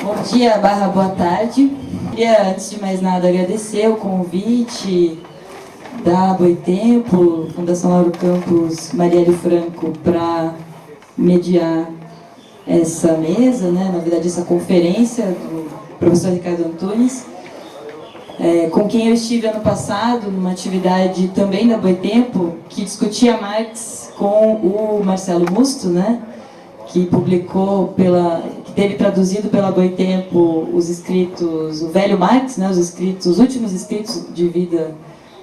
Bom dia, boa tarde. Queria, antes de mais nada, agradecer o convite da Boitempo, Fundação Lauro Campos, Marielle Franco, para mediar essa mesa, né? Na verdade, essa conferência do professor Ricardo Antunes, com quem eu estive ano passado, numa atividade também da Boitempo, que discutia Marx com o Marcelo Musto, né? Que publicou que teve traduzido pela Boitempo os escritos, o velho Marx, né, os últimos escritos de vida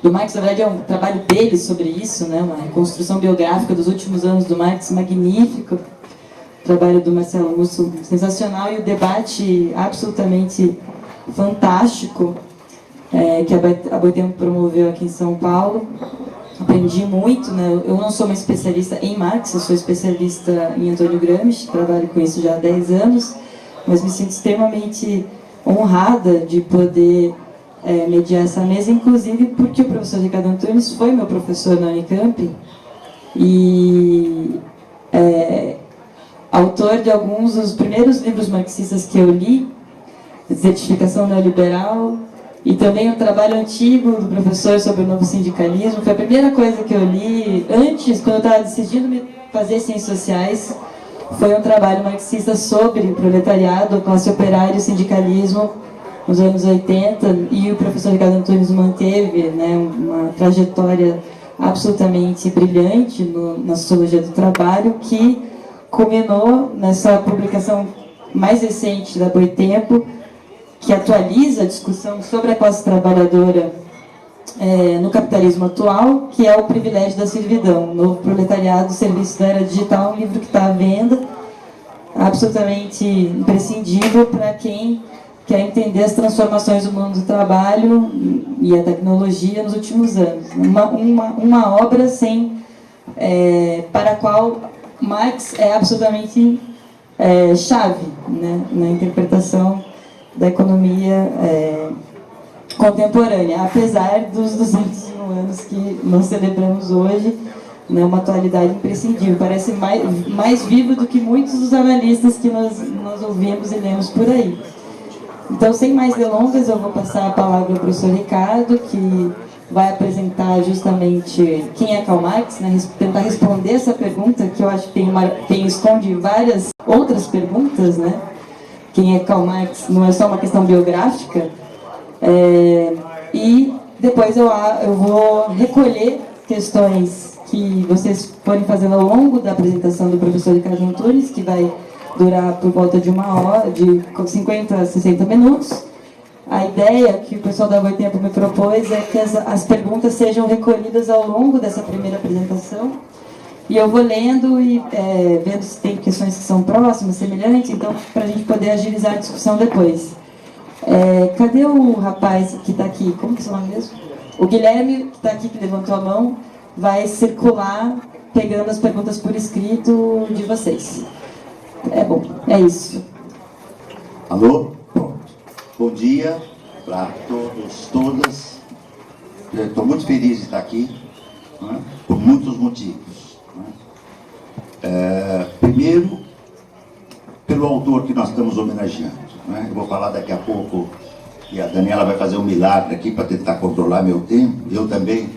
do Marx. Na verdade é um trabalho dele sobre isso, né, uma reconstrução biográfica dos últimos anos do Marx, magnífico. O trabalho do Marcelo Musso, sensacional, e o debate absolutamente fantástico que a Boitempo promoveu aqui em São Paulo. Aprendi muito, né? Eu não sou uma especialista em Marx, eu sou especialista em Antônio Gramsci, trabalho com isso já há 10 anos, mas me sinto extremamente honrada de poder mediar essa mesa, inclusive porque o professor Ricardo Antunes foi meu professor na Unicamp e autor de alguns dos primeiros livros marxistas que eu li, Certificação Neoliberal, e também um trabalho antigo do professor sobre o novo sindicalismo. Foi a primeira coisa que eu li antes, quando eu estava decidindo me fazer ciências sociais, foi um trabalho marxista sobre proletariado, classe operária e sindicalismo nos anos 80, e o professor Ricardo Antunes manteve, né, uma trajetória absolutamente brilhante na sociologia do trabalho, que culminou nessa publicação mais recente da Boitempo, que atualiza a discussão sobre a classe trabalhadora no capitalismo atual, que é o privilégio da servidão, o novo proletariado, o serviço da era digital, um livro que está à venda, absolutamente imprescindível para quem quer entender as transformações do mundo do trabalho e a tecnologia nos últimos anos. Uma obra para a qual Marx é absolutamente chave, né, na interpretação da economia contemporânea, apesar dos 201 anos que nós celebramos hoje, né, uma atualidade imprescindível. Parece mais vivo do que muitos dos analistas que nós ouvimos e lemos por aí. Então, sem mais delongas, eu vou passar a palavra ao professor Ricardo, que vai apresentar justamente quem é Karl Marx, né, tentar responder essa pergunta, que eu acho que esconde várias outras perguntas, né? Quem é Karl Marx não é só uma questão biográfica, e depois eu vou recolher questões que vocês forem fazendo ao longo da apresentação do professor Ricardo Antunes, que vai durar por volta de 1 hora, de 50 a 60 minutos. A ideia que o pessoal da Boitempo me propôs é que as perguntas sejam recolhidas ao longo dessa primeira apresentação, e eu vou lendo e vendo se tem questões que são próximas, semelhantes, então, para a gente poder agilizar a discussão depois. Cadê o rapaz que está aqui? Como que é o seu nome mesmo? O Guilherme, que está aqui, que levantou a mão, vai circular, pegando as perguntas por escrito de vocês. Bom, é isso. Alô? Pronto. Bom dia para todos, todas. Estou muito feliz de estar aqui, né, por muitos motivos. Primeiro, pelo autor que nós estamos homenageando, né? Eu vou falar daqui a pouco, e a Daniela vai fazer um milagre aqui para tentar controlar meu tempo, eu também.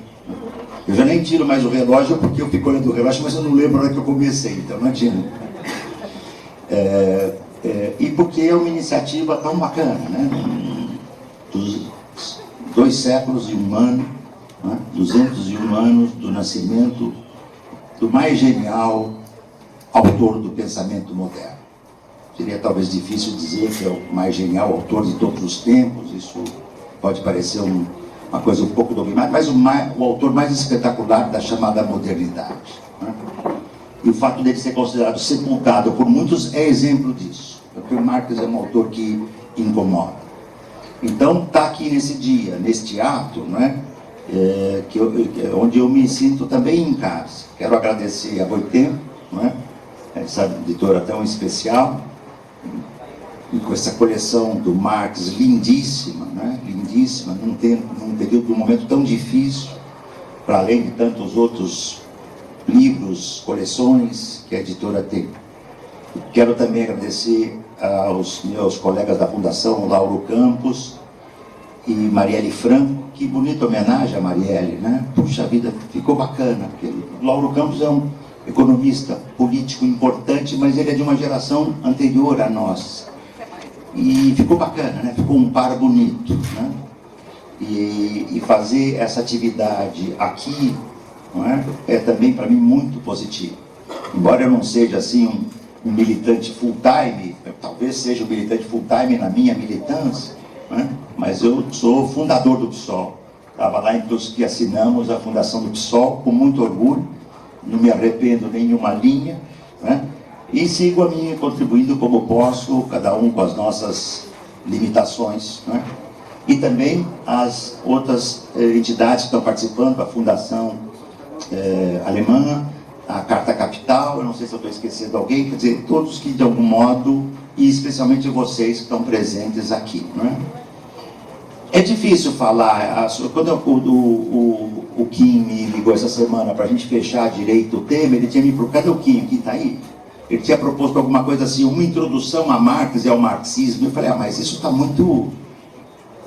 Eu já nem tiro mais o relógio, porque eu fico olhando o relógio, mas eu não lembro a hora que eu comecei, então não adianta. E porque é uma iniciativa tão bacana, né? Dos 2 séculos e 1 ano, né? 201 anos do nascimento do mais genial autor do pensamento moderno. Seria talvez difícil dizer que é o mais genial autor de todos os tempos, isso pode parecer uma coisa um pouco dogmática, mas o autor mais espetacular da chamada modernidade, né? E o fato dele ser considerado sepultado por muitos é exemplo disso, porque o Marx é um autor que incomoda. Então, está aqui nesse dia, neste ato, né, onde eu me sinto também em casa. Quero agradecer a Boitempo, né, essa editora tão especial, e com essa coleção do Marx lindíssima, né, lindíssima, num período, num momento tão difícil, para além de tantos outros livros, coleções que a editora tem. Quero também agradecer aos meus colegas da Fundação, Lauro Campos e Marielle Franco. Que bonita homenagem a Marielle, né? Puxa vida, ficou bacana, porque o Lauro Campos é um economista político importante, mas ele é de uma geração anterior à nossa. E ficou bacana, né? Ficou um par bonito, né? E fazer essa atividade aqui, não é também para mim muito positivo. Embora eu não seja assim um militante full-time, talvez seja um militante full-time na minha militância, né? Mas eu sou fundador do PSOL. Estava lá entre os que assinamos a fundação do PSOL com muito orgulho, não me arrependo nenhuma linha, né? E sigo a minha contribuindo como posso, cada um com as nossas limitações, né? E também as outras entidades que estão participando, a Fundação Alemã, a Carta Capital, eu não sei se eu estou esquecendo alguém, quer dizer, todos que de algum modo, e especialmente vocês que estão presentes aqui, né? É difícil falar, quando o Kim me ligou essa semana para a gente fechar direito o tema, ele tinha me procurado, cadê o Kim? Quem está aí? Ele tinha proposto alguma coisa assim, uma introdução a Marx e ao marxismo. Eu falei, mas isso está muito...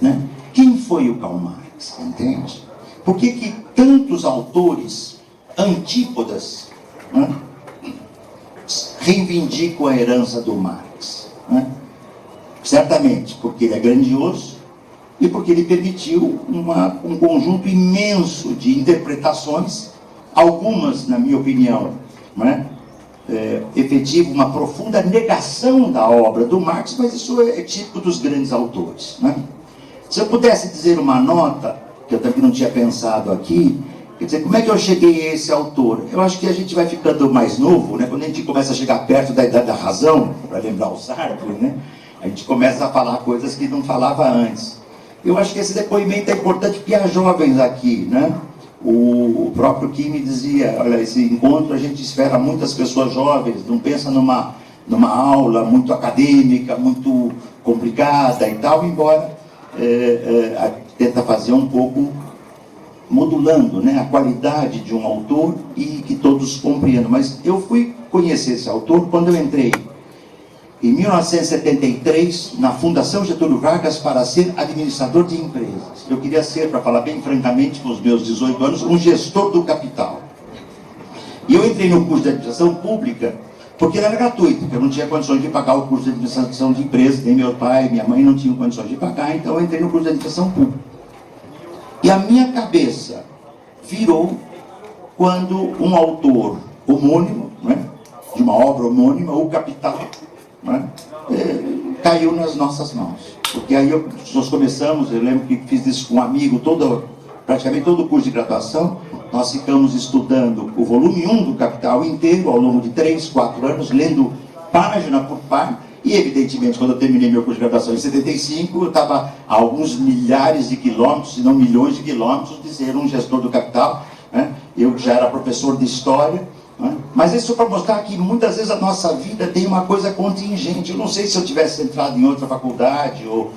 né? Quem foi o Karl Marx, entende? Por que tantos autores antípodas, né, reivindicam a herança do Marx? Né? Certamente porque ele é grandioso e porque ele permitiu um conjunto imenso de interpretações, algumas, na minha opinião, né, efetivo, uma profunda negação da obra do Marx, mas isso é típico dos grandes autores, né? Se eu pudesse dizer uma nota, que eu também não tinha pensado aqui, quer dizer, como é que eu cheguei a esse autor? Eu acho que a gente vai ficando mais novo, né? Quando a gente começa a chegar perto da idade da razão, para lembrar o Sartre, né? A gente começa a falar coisas que não falava antes. Eu acho que esse depoimento é importante porque há jovens aqui, né? O próprio Kim me dizia, olha, esse encontro a gente espera muitas pessoas jovens, não pensa numa aula muito acadêmica, muito complicada e tal, embora tenta fazer um pouco modulando, né, a qualidade de um autor e que todos compreendam. Mas eu fui conhecer esse autor quando eu entrei em 1973 na Fundação Getúlio Vargas para ser administrador de empresas. Eu queria ser, para falar bem francamente, com os meus 18 anos, um gestor do capital. E eu entrei no curso de administração pública porque ele era gratuito, porque eu não tinha condições de pagar o curso de administração de empresas, nem meu pai, minha mãe não tinham condições de pagar, então eu entrei no curso de administração pública. E a minha cabeça virou quando um autor homônimo, né, de uma obra homônima, O Capital, né, caiu nas nossas mãos. Porque aí nós começamos, eu lembro que fiz isso com um amigo, praticamente todo o curso de graduação, nós ficamos estudando o volume 1 do Capital inteiro, ao longo de 3, 4 anos, lendo página por página, e evidentemente, quando eu terminei meu curso de graduação em 75, eu estava a alguns milhares de quilômetros, se não milhões de quilômetros, de ser um gestor do capital, né? Eu já era professor de história, né? Mas isso para mostrar que muitas vezes a nossa vida tem uma coisa contingente. Eu não sei se eu tivesse entrado em outra faculdade, ou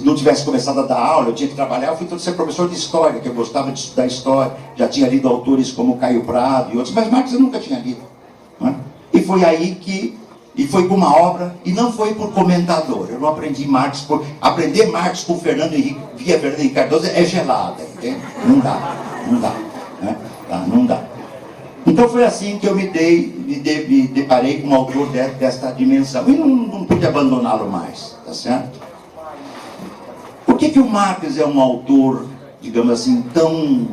não tivesse começado a dar aula, eu tinha que trabalhar, eu fui ser professor de história, que eu gostava de estudar história, já tinha lido autores como Caio Prado e outros, mas Marx eu nunca tinha lido, né? E foi aí que... E foi com uma obra, e não foi por comentador. Eu não aprendi Marx aprender Marx com Fernando Henrique, via Fernando Henrique Cardoso é gelada, entende? Não dá, né? Não dá. Então foi assim que eu me deparei com um autor desta dimensão. E não pude abandoná-lo mais, tá certo? Por que o Marx é um autor, digamos assim, tão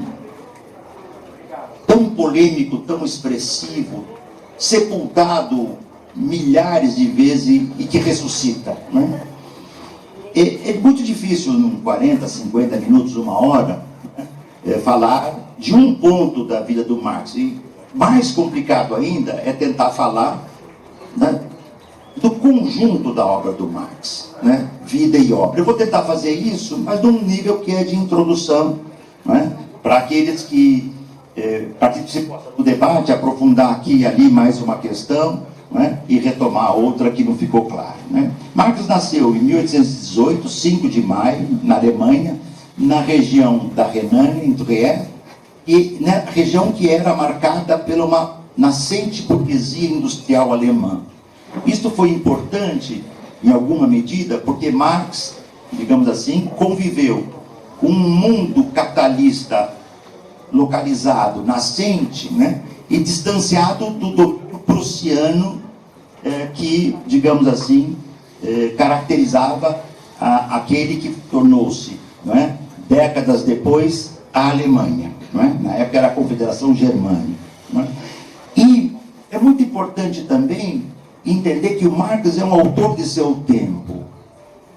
polêmico, tão expressivo, sepultado milhares de vezes e que ressuscita, né? É muito difícil, em 40, 50 minutos, uma hora, né, falar de um ponto da vida do Marx. E mais complicado ainda é tentar falar, né, do conjunto da obra do Marx, né, vida e obra. Eu vou tentar fazer isso, mas num nível que é de introdução, né, para aqueles que participam do debate, aprofundar aqui e ali mais uma questão, né, e retomar outra que não ficou clara, né? Marx nasceu em 1818, 5 de maio, na Alemanha, na região da Renânia, em Trier, e na região que era marcada pela uma nascente burguesia industrial alemã. Isto foi importante, em alguma medida, porque Marx, digamos assim, conviveu com um mundo capitalista localizado, nascente, né, e distanciado do domínio prussiano que, digamos assim, caracterizava aquele que tornou-se, não é, décadas depois, a Alemanha. Não é? Na época era a Confederação Germânica. Não é? E é muito importante também entender que o Marx é um autor de seu tempo.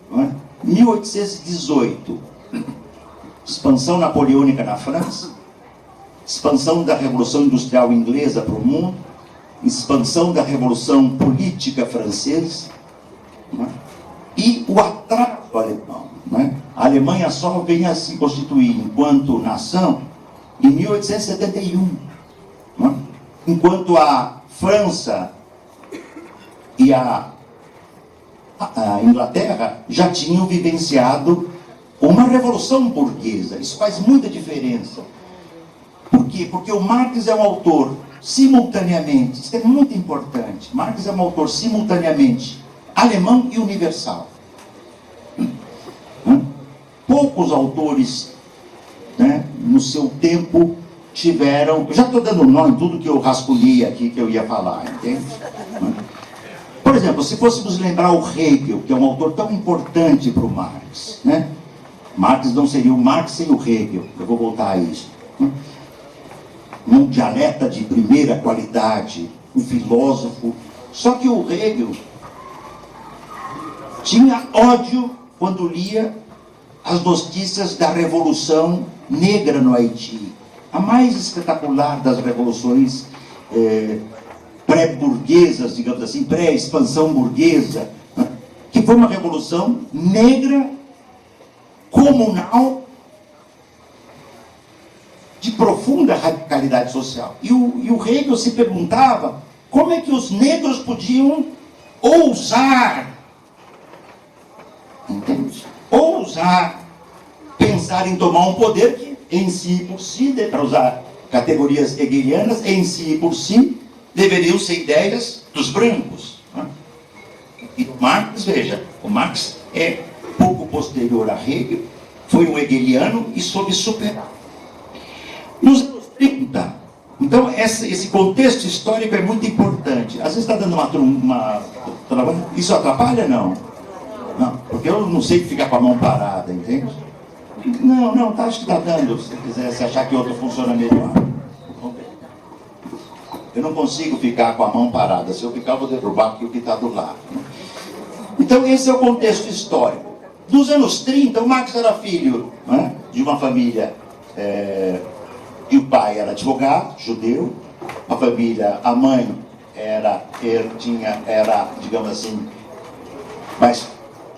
Não é? 1818, expansão napoleônica na França, expansão da Revolução Industrial Inglesa para o mundo, expansão da Revolução Política Francesa, não é? E o atraso alemão. Não é? A Alemanha só vem a se constituir enquanto nação em 1871. Não é? Enquanto a França e a Inglaterra já tinham vivenciado uma revolução burguesa. Isso faz muita diferença. Por quê? Porque o Marx é um autor simultaneamente, isso é muito importante, Marx é um autor simultaneamente alemão e universal. Poucos autores, né, no seu tempo tiveram... Eu já estou dando nome em tudo que eu rascunhei aqui que eu ia falar, entende? Por exemplo, se fôssemos lembrar o Hegel, que é um autor tão importante para o Marx, né? Marx não seria o Marx sem o Hegel, eu vou voltar a isso. Um dialeta de primeira qualidade, um filósofo. Só que o Hegel tinha ódio quando lia as notícias da Revolução Negra no Haiti, a mais espetacular das revoluções pré-burguesas, digamos assim, pré-expansão burguesa, né? Que foi uma revolução negra, comunal, de profunda radicalidade social. E o Hegel se perguntava como é que os negros podiam ousar, entende? Ousar pensar em tomar um poder que, em si por si, para usar categorias hegelianas, em si por si, deveriam ser ideias dos brancos. Né? E o Marx, veja, o Marx é pouco posterior a Hegel, foi um hegeliano e soube superar. Nos anos 30, então esse contexto histórico é muito importante. Às vezes está dando uma isso atrapalha? Não, porque eu não sei ficar com a mão parada, entende? Não, acho que está dando, se quiser, se achar que outro funciona melhor. Eu não consigo ficar com a mão parada, se eu ficar eu vou derrubar aqui o que está do lado. Então esse é o contexto histórico. Nos anos 30, o Marx era filho, né, de uma família... E o pai era advogado, judeu, a mãe era, digamos assim, mais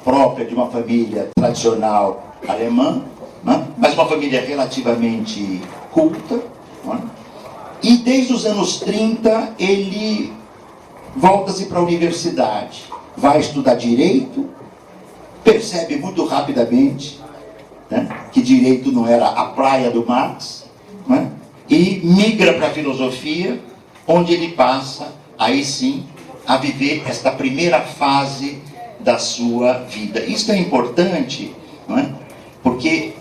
própria de uma família tradicional alemã, né? Mas uma família relativamente culta. Né? E desde os anos 30 ele volta-se para a universidade, vai estudar direito, percebe muito rapidamente, né, que direito não era a praia do Marx, né? E migra para a filosofia, onde ele passa, aí sim, a viver esta primeira fase da sua vida. Isso é importante, não é? Porque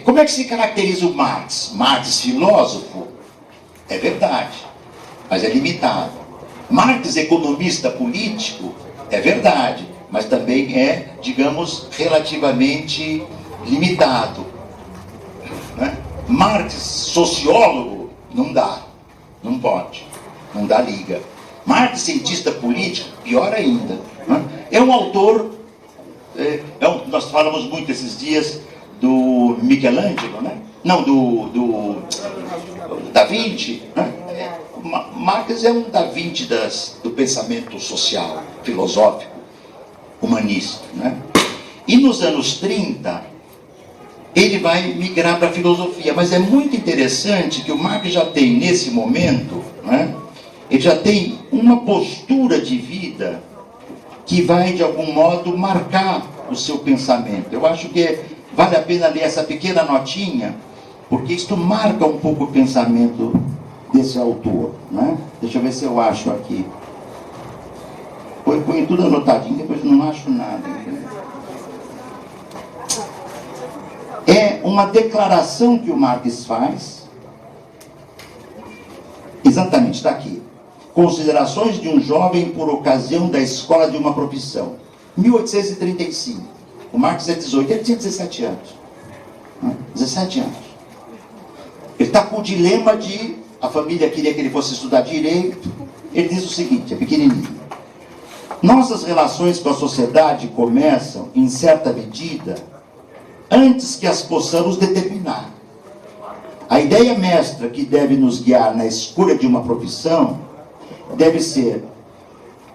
como é que se caracteriza o Marx? Marx, filósofo, é verdade, mas é limitado. Marx, economista político, é verdade, mas também é, digamos, relativamente limitado. Né? Marx, sociólogo, não dá, não pode, não dá liga. Marx, cientista político, pior ainda. Né? É um autor, nós falamos muito esses dias do Michelangelo, né? Não, do Da Vinci. Né? Marx é um Da Vinci do pensamento social, filosófico, humanista. Né? E nos anos 30... ele vai migrar para a filosofia, mas é muito interessante que o Marx já tem, nesse momento, né, ele já tem uma postura de vida que vai, de algum modo, marcar o seu pensamento. Eu acho que vale a pena ler essa pequena notinha, porque isto marca um pouco o pensamento desse autor. Né? Deixa eu ver se eu acho aqui. Põe tudo anotadinho, depois não acho nada. É uma declaração que o Marx faz, exatamente, está aqui. Considerações de um jovem por ocasião da escola de uma profissão. 1835. O Marx é 18, ele tinha 17 anos. 17 anos. Ele está com o dilema de... A família queria que ele fosse estudar direito. Ele diz o seguinte, é pequenininho. Nossas relações com a sociedade começam, em certa medida, antes que as possamos determinar. A ideia mestra que deve nos guiar na escolha de uma profissão deve ser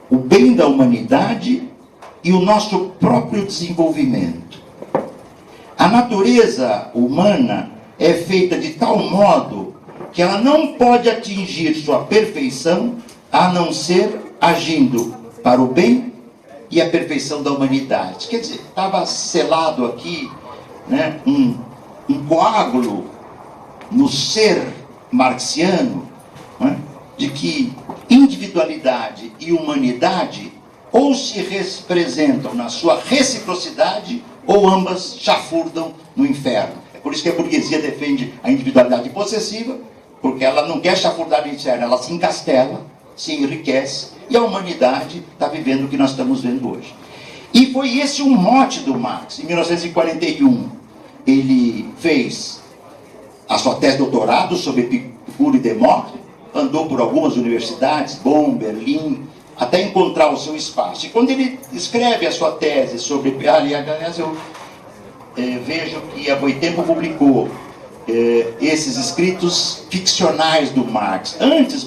o bem da humanidade e o nosso próprio desenvolvimento. A natureza humana é feita de tal modo que ela não pode atingir sua perfeição a não ser agindo para o bem e a perfeição da humanidade. Quer dizer, estava selado aqui, né, um coágulo no ser marxiano, né, de que individualidade e humanidade ou se representam na sua reciprocidade ou ambas chafurdam no inferno. É por isso que a burguesia defende a individualidade possessiva, porque ela não quer chafurdar no inferno, ela se encastela, se enriquece, e a humanidade está vivendo o que nós estamos vendo hoje. E foi esse o mote do Marx. Em 1941, ele fez a sua tese de doutorado sobre Epicuro e Demócrito, andou por algumas universidades, Bonn, Berlim, até encontrar o seu espaço. E quando ele escreve a sua tese sobre... Aliás, eu vejo que a Boitempo publicou esses escritos ficcionais do Marx,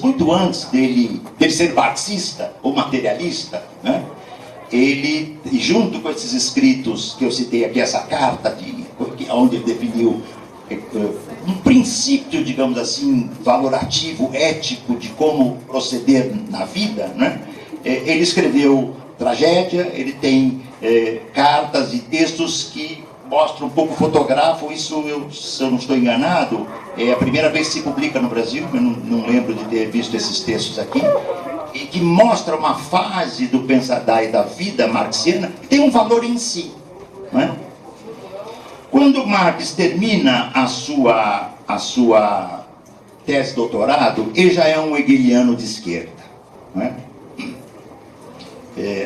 muito antes dele ser marxista ou materialista, né? Ele, junto com esses escritos que eu citei aqui, essa carta, onde ele definiu um princípio, digamos assim, valorativo, ético, de como proceder na vida, né? Ele escreveu tragédia, ele tem cartas e textos que mostram um pouco, fotografam isso, se eu não estou enganado, é a primeira vez que se publica no Brasil, eu não lembro de ter visto esses textos aqui, e que mostra uma fase do pensador e da vida marxiana que tem um valor em si, né? Quando Marx termina a sua tese de doutorado, ele já é um hegeliano de esquerda, né?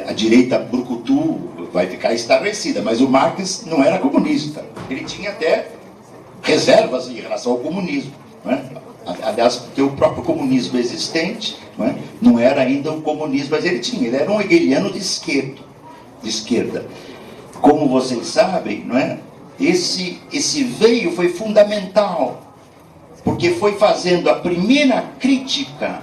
A direita brucutu vai ficar estarrecida, mas o Marx não era comunista. Ele tinha até reservas em relação ao comunismo, né? Aliás, porque o próprio comunismo existente, né, não era ainda um comunismo, mas ele era um hegeliano de esquerda. Como vocês sabem, não é? Esse veio foi fundamental, porque foi fazendo a primeira crítica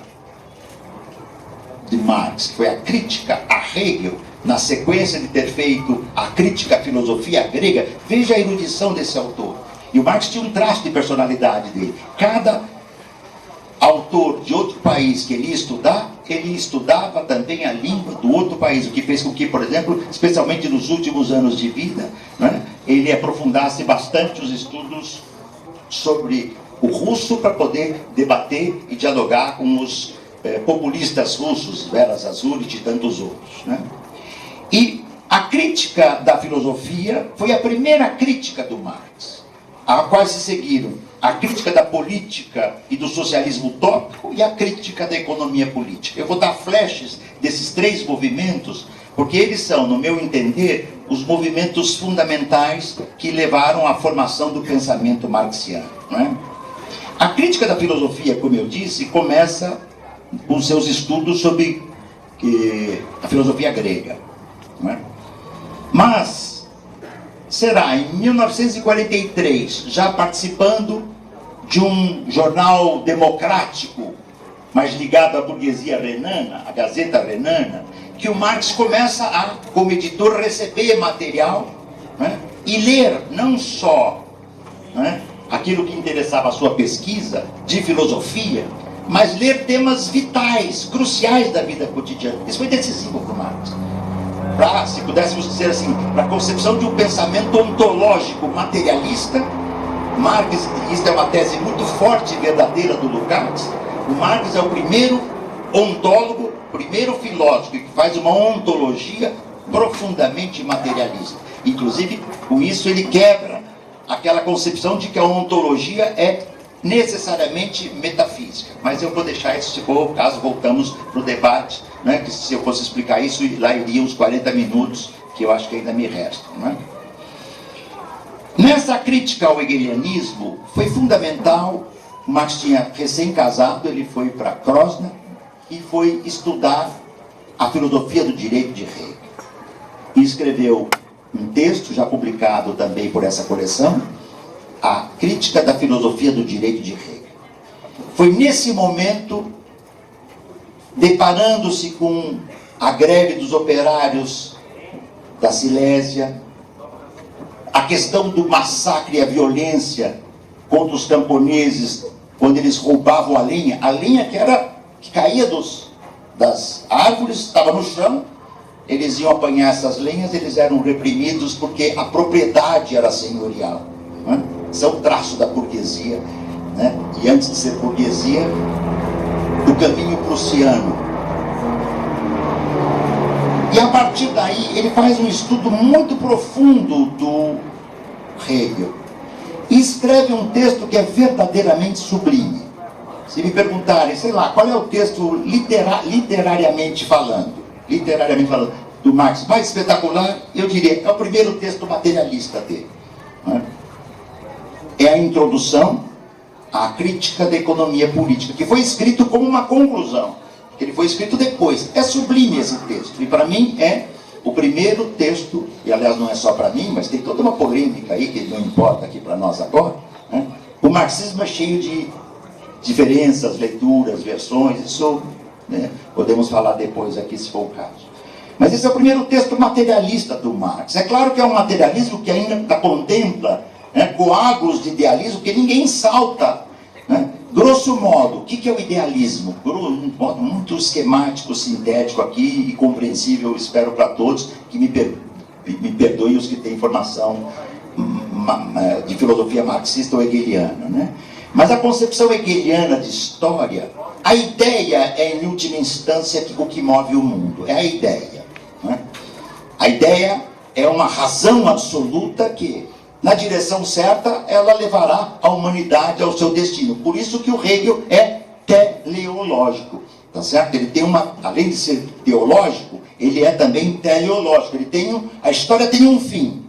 de Marx, que foi a crítica a Hegel, na sequência de ter feito a crítica à filosofia grega. Veja a erudição desse autor. E o Marx tinha um traço de personalidade dele. Cada autor de outro país que ele estudava também a língua do outro país, o que fez com que, por exemplo, especialmente nos últimos anos de vida, né, ele aprofundasse bastante os estudos sobre o russo para poder debater e dialogar com os populistas russos, Vera Zazurich e tantos outros, né? E a crítica da filosofia foi a primeira crítica do Marx, a qual se seguiram a crítica da política e do socialismo utópico e a crítica da economia política. Eu vou dar flashes desses três movimentos, porque eles são, no meu entender, os movimentos fundamentais que levaram à formação do pensamento marxiano, não é? A crítica da filosofia, como eu disse, começa com seus estudos sobre a filosofia grega, não é? Mas será em 1943, já participando de um jornal democrático, mas ligado à burguesia renana, a Gazeta Renana, que o Marx começa a, como editor, receber material, né, e ler não só, né, aquilo que interessava a sua pesquisa de filosofia, mas ler temas vitais, cruciais da vida cotidiana. Isso foi decisivo para o Marx. Para, se pudéssemos dizer assim, para a concepção de um pensamento ontológico materialista, Marx, isso é uma tese muito forte e verdadeira do Lukács, o Marx é o primeiro ontólogo, primeiro filósofo que faz uma ontologia profundamente materialista. Inclusive, com isso ele quebra aquela concepção de que a ontologia é necessariamente metafísica. Mas eu vou deixar isso, se for, caso voltamos para o debate, né, que se eu fosse explicar isso, lá iriam os 40 minutos que eu acho que ainda me restam. Né? Nessa crítica ao hegelianismo, foi fundamental. Marx tinha recém-casado, ele foi para Krosno e foi estudar a filosofia do direito de Hegel. E escreveu um texto, já publicado também por essa coleção, A Crítica da Filosofia do Direito de Hegel. Foi nesse momento, deparando-se com a greve dos operários da Silésia, a questão do massacre e a violência contra os camponeses, quando eles roubavam a lenha que caía das árvores, estava no chão, eles iam apanhar essas lenhas, eles eram reprimidos porque a propriedade era senhorial. Né? Isso é um traço da burguesia, né? E antes de ser burguesia, do caminho prussiano. E a partir daí, ele faz um estudo muito profundo do Hegel. E escreve um texto que é verdadeiramente sublime. Se me perguntarem, sei lá, qual é o texto literariamente falando, do Marx mais espetacular, eu diria, é o primeiro texto materialista dele. Né? É a introdução à crítica da economia política, que foi escrito como uma conclusão, que ele foi escrito depois. É sublime esse texto, e para mim é o primeiro texto, e aliás não é só para mim, mas tem toda uma polêmica aí, que não importa aqui para nós agora, né? O marxismo é cheio de diferenças, leituras, versões, isso, né, podemos falar depois aqui se for o caso. Mas esse é o primeiro texto materialista do Marx. É claro que é um materialismo que ainda contempla, né, coágulos de idealismo que ninguém salta. Né? Grosso modo, o que é o idealismo? Um modo muito esquemático, sintético aqui e compreensível, espero para todos, que me perdoem os que têm formação de filosofia marxista ou hegeliana. Né? Mas a concepção hegeliana de história, a ideia é, em última instância, o que move o mundo. É a ideia. Né? A ideia é uma razão absoluta que, na direção certa, ela levará a humanidade ao seu destino. Por isso que o Hegel é teleológico. Tá certo? Ele tem além de ser teológico, ele é também teleológico. A história tem um fim.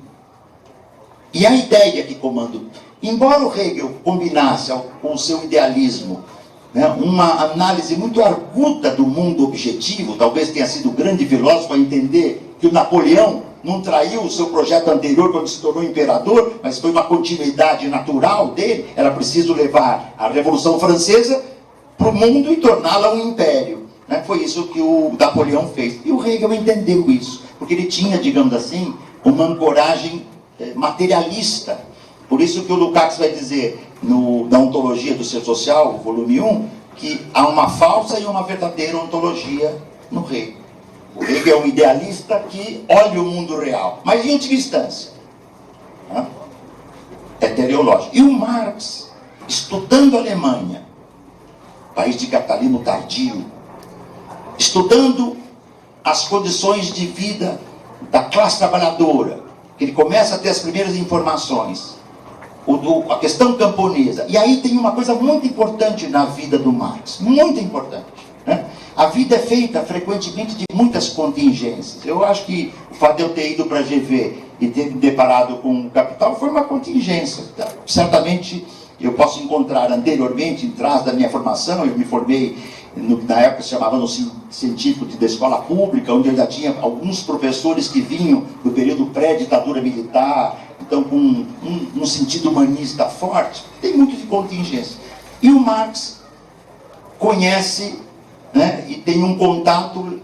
E a ideia que comanda. Embora o Hegel combinasse com o seu idealismo, né, uma análise muito arguta do mundo objetivo, talvez tenha sido o grande filósofo a entender que o Napoleão não traiu o seu projeto anterior quando se tornou imperador, mas foi uma continuidade natural dele. Era preciso levar a Revolução Francesa para o mundo e torná-la um império. Né? Foi isso que o Napoleão fez. E o Hegel entendeu isso, porque ele tinha, digamos assim, uma ancoragem materialista. Por isso que o Lukács vai dizer, na Ontologia do Ser Social, volume 1, que há uma falsa e uma verdadeira ontologia no Hegel. O Hegel é um idealista que olha o mundo real, mas em última instância, né, é teleológico. E o Marx, estudando a Alemanha, país de capitalismo tardio, estudando as condições de vida da classe trabalhadora, que ele começa a ter as primeiras informações, a questão camponesa. E aí tem uma coisa muito importante na vida do Marx, muito importante. Né? A vida é feita frequentemente de muitas contingências. Eu acho que o fato de eu ter ido para a GV e ter me deparado com o Capital foi uma contingência. Certamente eu posso encontrar anteriormente, em trás da minha formação, eu me formei, na época se chamava no científico da escola pública, onde eu já tinha alguns professores que vinham do período pré-ditadura militar, então com um sentido humanista forte. Tem muito de contingência. E o Marx conhece, né, e tem um contato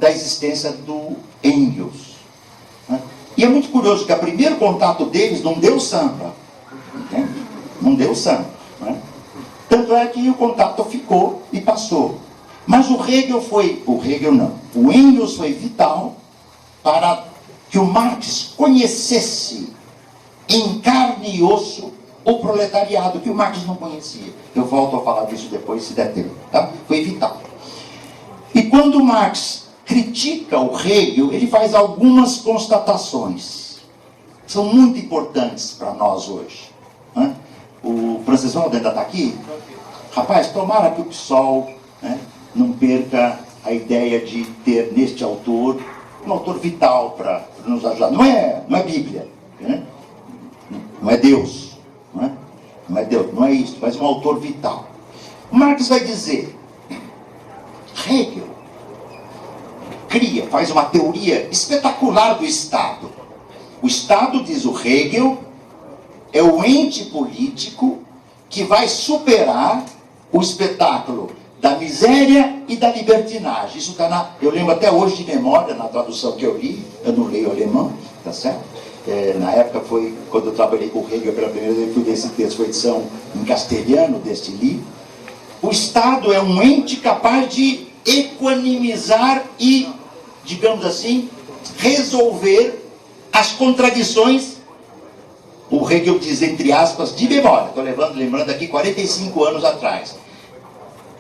da existência do Engels. Né? E é muito curioso que o primeiro contato deles não deu samba. Entende? Não deu samba. Né? Tanto é que o contato ficou e passou. Mas o Engels foi vital para que o Marx conhecesse em carne e osso o proletariado, que o Marx não conhecia. Eu volto a falar disso depois, se der tempo. Tá? Foi vital. E quando Marx critica o Hegel, ele faz algumas constatações. São muito importantes para nós hoje. Né? O Francesvaldo ainda está aqui? Rapaz, tomara que o PSOL, né, não perca a ideia de ter neste autor um autor vital para nos ajudar. Não é Bíblia, né? Não é Deus, não é Deus, não é isso, mas um autor vital. Marx vai dizer, Hegel faz uma teoria espetacular do Estado. O Estado, diz o Hegel, é o ente político que vai superar o espetáculo da miséria e da libertinagem. Isso está eu lembro até hoje de memória, na tradução que eu li, eu não leio alemão, tá certo? Na época foi, quando eu trabalhei com o Hegel pela primeira vez, eu fui desse texto, foi edição em castelhano deste livro. O Estado é um ente capaz de equanimizar e, digamos assim, resolver as contradições, o Hegel diz, entre aspas, de memória, estou lembrando aqui 45 anos atrás,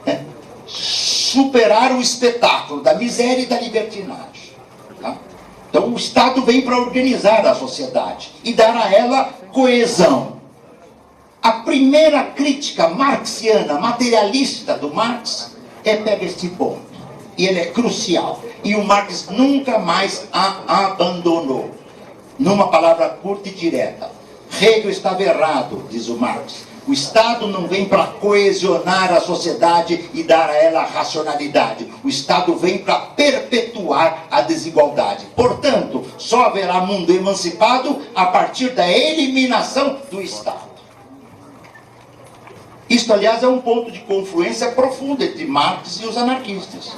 né? Superar o espetáculo da miséria e da libertinagem. Tá? Então o Estado vem para organizar a sociedade e dar a ela coesão. A primeira crítica marxiana, materialista do Marx, pega este ponto. E ele é crucial. E o Marx nunca mais a abandonou. Numa palavra curta e direta. Hegel estava errado, diz o Marx. O Estado não vem para coesionar a sociedade e dar a ela racionalidade. O Estado vem para perpetuar a desigualdade. Portanto, só haverá mundo emancipado a partir da eliminação do Estado. Isto, aliás, é um ponto de confluência profunda entre Marx e os anarquistas.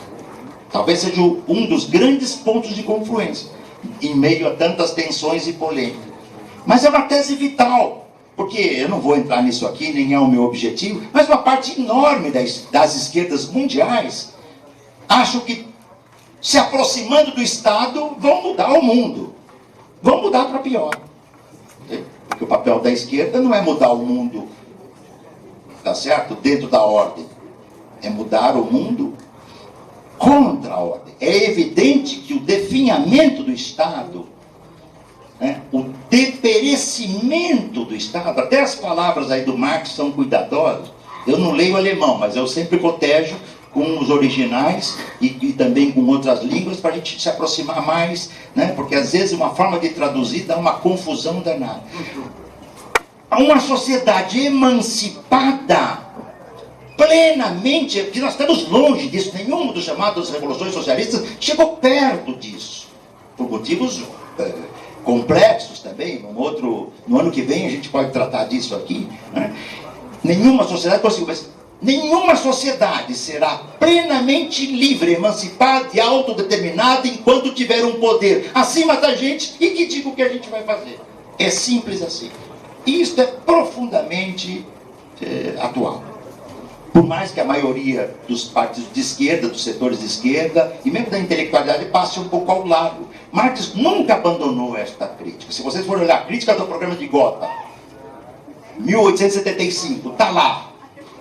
Talvez seja um dos grandes pontos de confluência, em meio a tantas tensões e polêmicas. Mas é uma tese vital, porque eu não vou entrar nisso aqui, nem é o meu objetivo, mas uma parte enorme das esquerdas mundiais acham que, se aproximando do Estado, vão mudar o mundo. Vão mudar para pior. Porque o papel da esquerda não é mudar o mundo, tá certo? Dentro da ordem. É mudar o mundo contra a ordem. É evidente que o definhamento do Estado, né, o deperecimento do Estado, até as palavras aí do Marx são cuidadosas. Eu não leio alemão, mas eu sempre cotejo com os originais e também com outras línguas para a gente se aproximar mais, né, porque às vezes uma forma de traduzir dá uma confusão danada. Uma sociedade emancipada plenamente, que nós estamos longe disso, nenhuma dos chamados revoluções socialistas chegou perto disso, por motivos complexos também. No ano que vem a gente pode tratar disso aqui, né? Nenhuma sociedade conseguiu, mas nenhuma sociedade será plenamente livre, emancipada e autodeterminada enquanto tiver um poder acima da gente e que diga o que a gente vai fazer. É simples assim. E isso é profundamente atual. Por mais que a maioria dos partidos de esquerda, dos setores de esquerda, e mesmo da intelectualidade, passe um pouco ao lado. Marx nunca abandonou esta crítica. Se vocês forem olhar a crítica do programa de Gotha, 1875, está lá.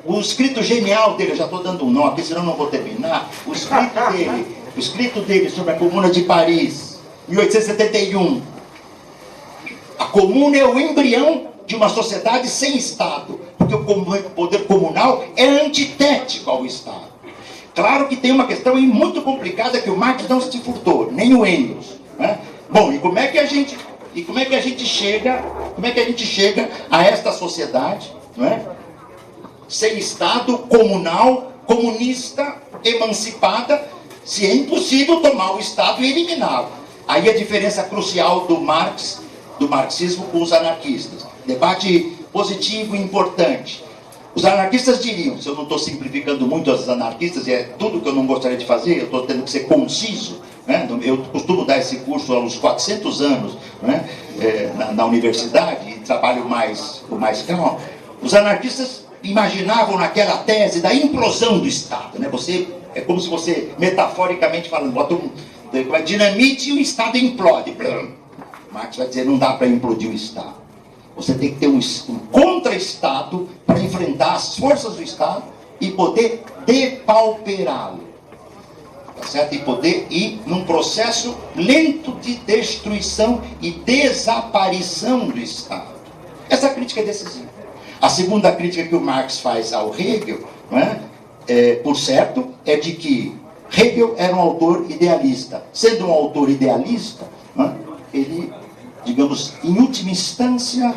O escrito genial dele, eu já estou dando um nó aqui, senão não vou terminar. O escrito dele sobre a Comuna de Paris, 1871. A Comuna é o embrião de uma sociedade sem Estado, porque o poder comunal é antitético ao Estado. Claro que tem uma questão aí muito complicada que o Marx não se furtou, nem o Engels, né? Bom, e como é que a gente chega a esta sociedade, não é? Sem Estado, comunal, comunista, emancipada, se é impossível tomar o Estado e eliminá-lo. Aí a diferença crucial do marxismo com os anarquistas. Debate positivo e importante. Os anarquistas diriam, se eu não estou simplificando muito os anarquistas, e é tudo que eu não gostaria de fazer, eu estou tendo que ser conciso, né? Eu costumo dar esse curso há uns 400 anos, né? Na universidade, e trabalho com mais calma. Os anarquistas imaginavam naquela tese da implosão do Estado, né? É como se você, metaforicamente falando, bota uma dinamite e o Estado implode. Marx vai dizer, não dá para implodir o Estado. Você tem que ter um contra-Estado para enfrentar as forças do Estado e poder depauperá-lo. tá certo? E poder ir num processo lento de destruição e desaparição do Estado. Essa crítica é decisiva. A segunda crítica que o Marx faz ao Hegel, não é? Por certo, é de que Hegel era um autor idealista. Sendo um autor idealista, não é? Ele, digamos, em última instância,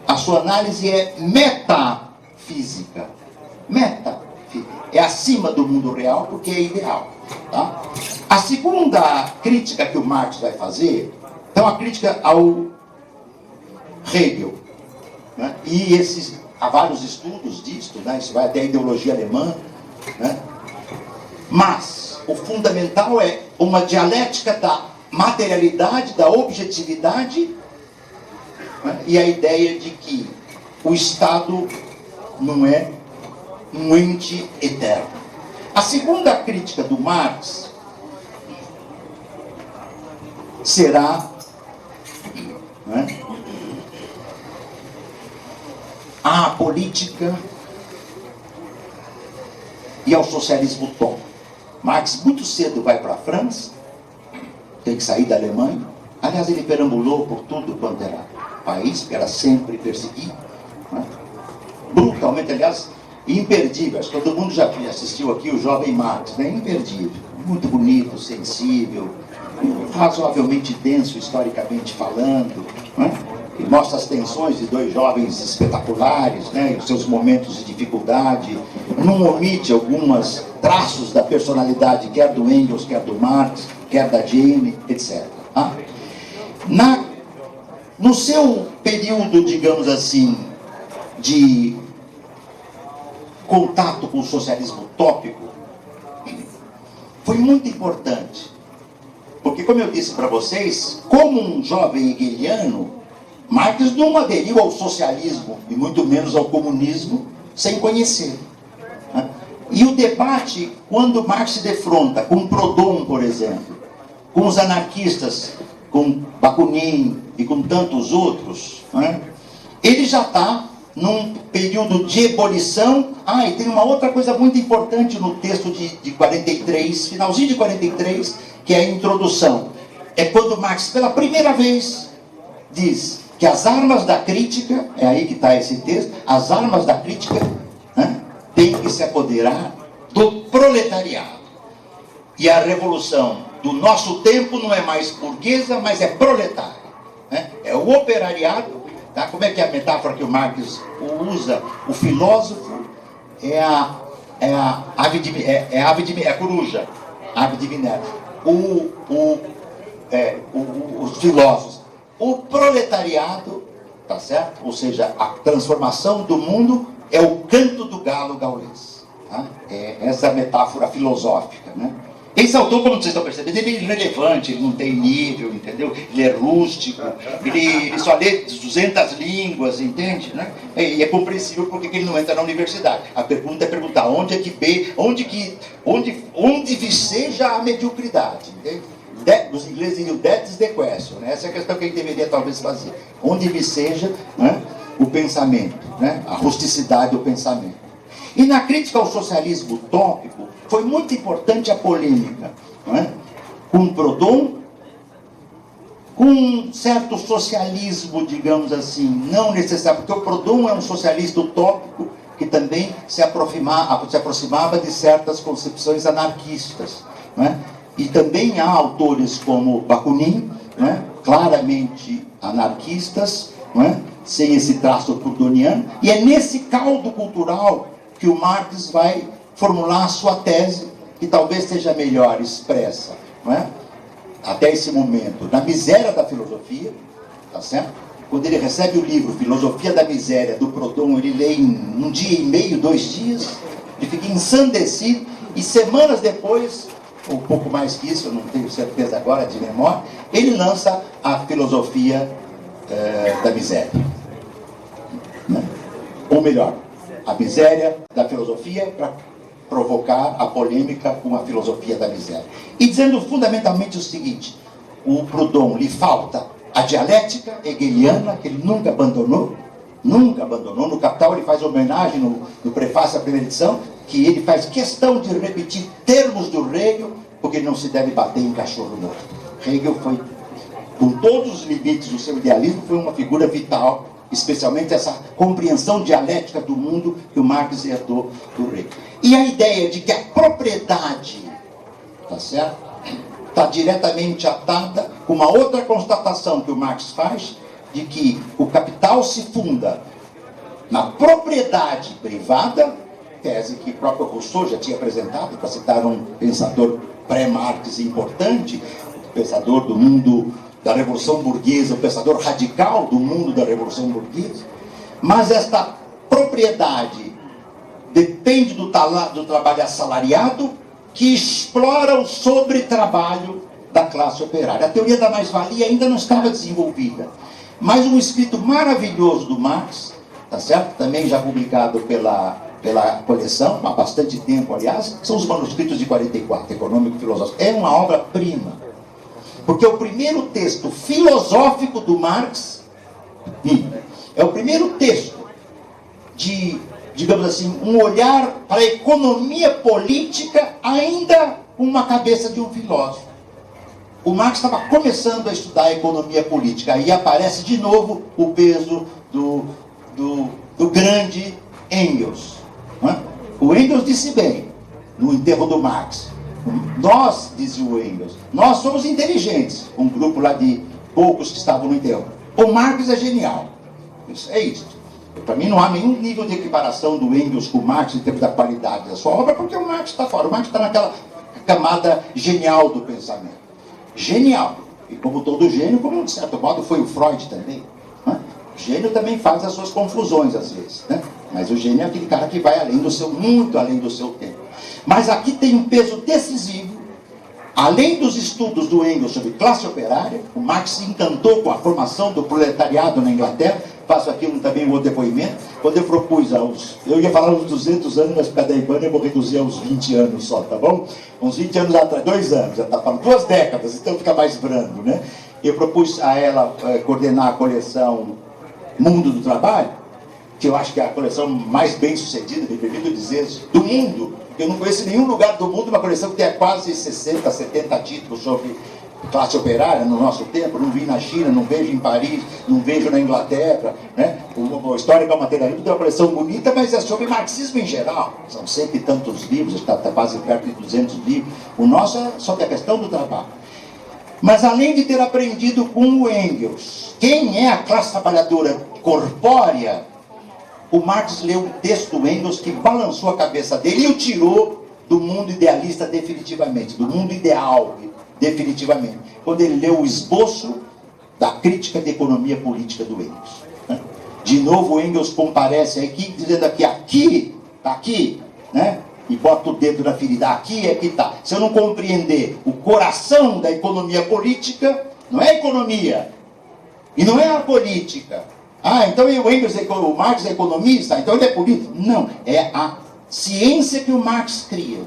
a sua análise é metafísica. Metafísica. É acima do mundo real porque é ideal. Tá? A segunda crítica que o Marx vai fazer, então a crítica ao Hegel, né? E há vários estudos disto, né? Isso vai até a ideologia alemã, né? Mas o fundamental é uma dialética da materialidade, da objetividade, né? E a ideia de que o Estado não é um ente eterno. A segunda crítica do Marx será, né, à política e ao socialismo utópico. Marx muito cedo vai para a França, tem que sair da Alemanha. Aliás, ele perambulou por tudo quanto era país, que era sempre perseguido, né? Brutalmente, aliás, imperdível. Acho que todo mundo já assistiu aqui o Jovem Marx, né? Imperdível, muito bonito, sensível, razoavelmente denso historicamente falando, né? E mostra as tensões de dois jovens espetaculares, né? E os seus momentos de dificuldade. Não omite alguns traços da personalidade, quer do Engels, quer do Marx, quer da Jane, etc. Tá? No seu período, digamos assim, de contato com o socialismo utópico, foi muito importante. Porque, como eu disse para vocês, como um jovem hegeliano, Marx não aderiu ao socialismo, e muito menos ao comunismo, sem conhecer. Né? E o debate, quando Marx se defronta com Proudhon, por exemplo, com os anarquistas, com Bakunin e com tantos outros, né? Ele já está num período de ebulição. E tem uma outra coisa muito importante no texto de 43, finalzinho de 43, que é a introdução. É quando Marx, pela primeira vez, diz que as armas da crítica, é aí que está esse texto, as armas da crítica, né, têm que se apoderar do proletariado. E a revolução do nosso tempo não é mais burguesa, mas é proletária. Né? É o operariado. Tá? Como é que é a metáfora que o Marx usa? O filósofo é a coruja, a ave de Minerva. Os filósofos. O proletariado, tá certo? Ou seja, a transformação do mundo é o canto do galo gaulês. Tá? É essa metáfora filosófica, né? Esse autor, como vocês estão percebendo, ele é irrelevante, ele não tem nível, entendeu? Ele é rústico, ele só lê 200 línguas, entende? Né? E é compreensível porque ele não entra na universidade. A pergunta é perguntar onde viceja a mediocridade, entende? Os ingleses diriam, that is the question, né? Essa é a questão que a gente deveria talvez fazer. Onde viceja, né, o pensamento, né? A rusticidade do pensamento. E na crítica ao socialismo utópico, foi muito importante a polêmica, não é? Com Proudhon, com um certo socialismo, digamos assim, não necessário, porque o Proudhon é um socialista utópico que também se aproximava de certas concepções anarquistas, não é? E também há autores como Bakunin, não é? Claramente anarquistas, não é? Sem esse traço proudhoniano, e é nesse caldo cultural que o Marx vai formular a sua tese, que talvez seja melhor expressa, não é? Até esse momento, na miséria da filosofia, tá certo? Quando ele recebe o livro Filosofia da Miséria, do Proudhon, ele lê em um dia e meio, 2 dias, ele fica ensandecido, e semanas depois, ou um pouco mais que isso, eu não tenho certeza agora de memória, ele lança a Filosofia da Miséria. Né? Ou melhor, a miséria da filosofia para provocar a polêmica com a filosofia da miséria. E dizendo fundamentalmente o seguinte, o Proudhon lhe falta a dialética hegeliana, que ele nunca abandonou, no Capital ele faz homenagem no prefácio à primeira edição, que ele faz questão de repetir termos do Hegel, porque não se deve bater em cachorro morto. Hegel foi, com todos os limites do seu idealismo, foi uma figura vital, especialmente essa compreensão dialética do mundo que o Marx herdou do Hegel. E a ideia de que a propriedade, tá certo, está diretamente atada com uma outra constatação que o Marx faz, de que o capital se funda na propriedade privada, tese que o próprio Rousseau já tinha apresentado, para citar um pensador pré-Marx importante, pensador do mundo da Revolução Burguesa, o pensador radical do mundo da Revolução Burguesa. Mas esta propriedade depende do trabalho assalariado, que explora o sobretrabalho da classe operária. A teoria da mais-valia ainda não estava desenvolvida, mas um escrito maravilhoso do Marx, tá certo? Também já publicado pela coleção, há bastante tempo, aliás, são os manuscritos de 44, Econômico e Filosófico. É uma obra-prima, porque é o primeiro texto filosófico do Marx, é o primeiro texto de, digamos assim, um olhar para a economia política ainda com uma cabeça de um filósofo. O Marx estava começando a estudar a economia política, aí aparece de novo o peso do grande Engels. Não é? O Engels disse bem, no enterro do Marx, nós, dizia o Engels, nós somos inteligentes, um grupo lá de poucos que estavam no enterro. O Marx é genial. Isso é isso. Para mim não há nenhum nível de equiparação do Engels com o Marx em termos da qualidade da sua obra, porque o Marx está fora. O Marx está naquela camada genial do pensamento. Genial. E como todo gênio, como de certo modo foi o Freud também. Né? O gênio também faz as suas confusões às vezes. Né? Mas o gênio é aquele cara que vai além do seu, muito além do seu tempo. Mas aqui tem um peso decisivo. Além dos estudos do Engels sobre classe operária, o Marx se encantou com a formação do proletariado na Inglaterra. Faço aqui também um outro depoimento. Quando eu propus eu ia falar uns 200 anos, mas para dar eu vou reduzir a uns 20 anos só, tá bom? Uns 20 anos atrás, 2 anos, já está falando, 2 décadas, então fica mais brando, né? Eu propus a ela coordenar a coleção Mundo do Trabalho, que eu acho que é a coleção mais bem sucedida, me permito dizer, do mundo. Eu não conheço nenhum lugar do mundo uma coleção que tenha quase 60, 70 títulos sobre classe operária no nosso tempo. Não vi na China, não vejo em Paris, não vejo na Inglaterra, né? O Histórico ao Materialismo tem uma coleção bonita, mas é sobre marxismo em geral. São cento e tantos livros, está quase perto de 200 livros. O nosso é sobre a questão do trabalho. Mas além de ter aprendido com o Engels, quem é a classe trabalhadora corpórea, o Marx leu um texto do Engels que balançou a cabeça dele e o tirou do mundo idealista definitivamente, do mundo ideal definitivamente, quando ele leu o esboço da crítica de economia política do Engels. De novo o Engels comparece aqui, dizendo aqui, né? E bota o dedo na ferida, aqui é que está. Se eu não compreender o coração da economia política, não é a economia, e não é a política. Então o Marx é economista, então ele é político. Não, é a ciência que o Marx cria.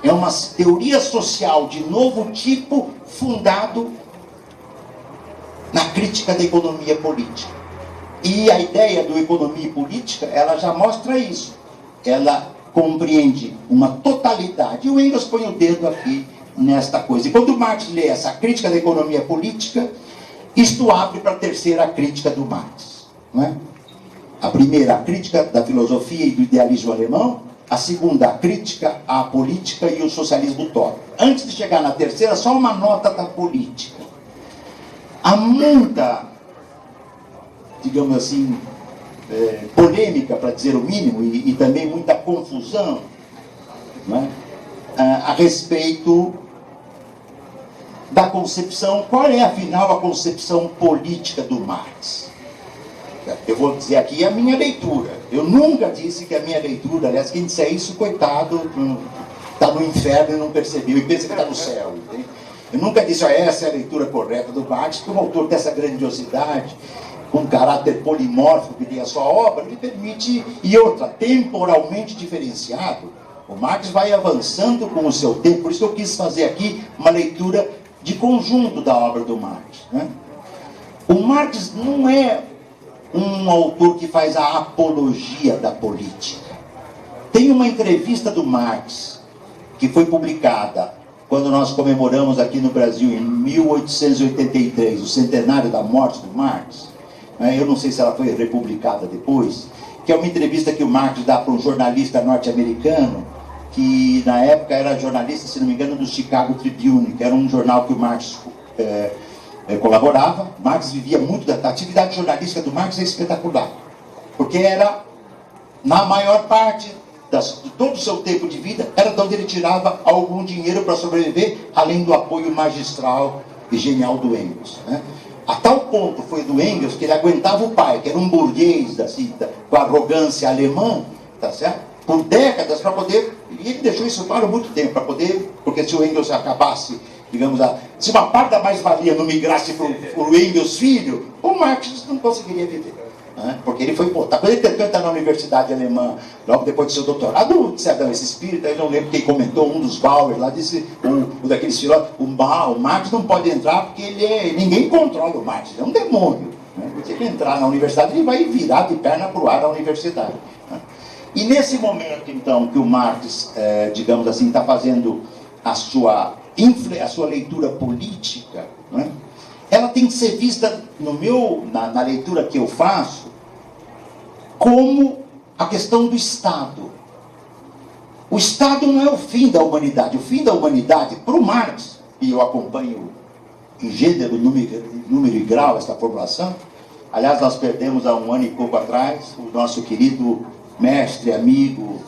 É uma teoria social de novo tipo, fundado na crítica da economia política. E a ideia do economia e política, ela já mostra isso. Ela compreende uma totalidade. E o Engels põe o dedo aqui nesta coisa. E quando o Marx lê essa crítica da economia política, isto abre para a terceira crítica do Marx. Não é? A primeira, a crítica da filosofia e do idealismo alemão. A segunda, a crítica à política e o socialismo utópico. Antes de chegar na terceira, só uma nota da política. Há muita, digamos assim, polêmica, para dizer o mínimo, e também muita confusão, não é? A respeito da concepção. Qual é, afinal, a concepção política do Marx? Eu vou dizer aqui a minha leitura. Eu nunca disse que a minha leitura, aliás, quem disser isso, coitado, está no inferno e não percebeu, e pensa que está no céu. Entende? Eu nunca disse, essa é a leitura correta do Marx, porque um autor dessa grandiosidade, com um caráter polimórfico que tem a sua obra, lhe permite, e outra, temporalmente diferenciado. O Marx vai avançando com o seu tempo, por isso que eu quis fazer aqui uma leitura de conjunto da obra do Marx. Né? O Marx não é um autor que faz a apologia da política. Tem uma entrevista do Marx, que foi publicada quando nós comemoramos aqui no Brasil, em 1883, o centenário da morte do Marx. Eu não sei se ela foi republicada depois, que é uma entrevista que o Marx dá para um jornalista norte-americano, que na época era jornalista, se não me engano, do Chicago Tribune, que era um jornal que o Marx colaborava. Marx vivia muito da atividade jornalística do Marx, é espetacular, porque era, na maior parte de todo o seu tempo de vida, era de onde ele tirava algum dinheiro para sobreviver, além do apoio magistral e genial do Engels, né? A tal ponto foi do Engels que ele aguentava o pai, que era um burguês assim, com arrogância alemã, tá certo? Por décadas, para poder, e ele deixou isso claro muito tempo, para poder, porque se o Engels acabasse, digamos, se uma parte da mais-valia não migrasse para o Engels filho, o Marx não conseguiria viver. Porque ele foi, quando ele tentou entrar na universidade alemã, logo depois do seu doutorado, esse espírito, eu não lembro quem comentou, um dos Bauer lá, disse, daqueles filósofos, o Marx não pode entrar porque ninguém controla o Marx, ele é um demônio. Se ele entrar na universidade, ele vai virar de perna para o ar a universidade. E nesse momento, então, que o Marx, digamos assim, está fazendo a sua leitura política, ela tem que ser vista, na leitura que eu faço, como a questão do Estado. O Estado não é o fim da humanidade. O fim da humanidade, para o Marx, e eu acompanho em gênero, número e grau essa formulação. Aliás, nós perdemos há um ano e pouco atrás o nosso querido mestre, amigo,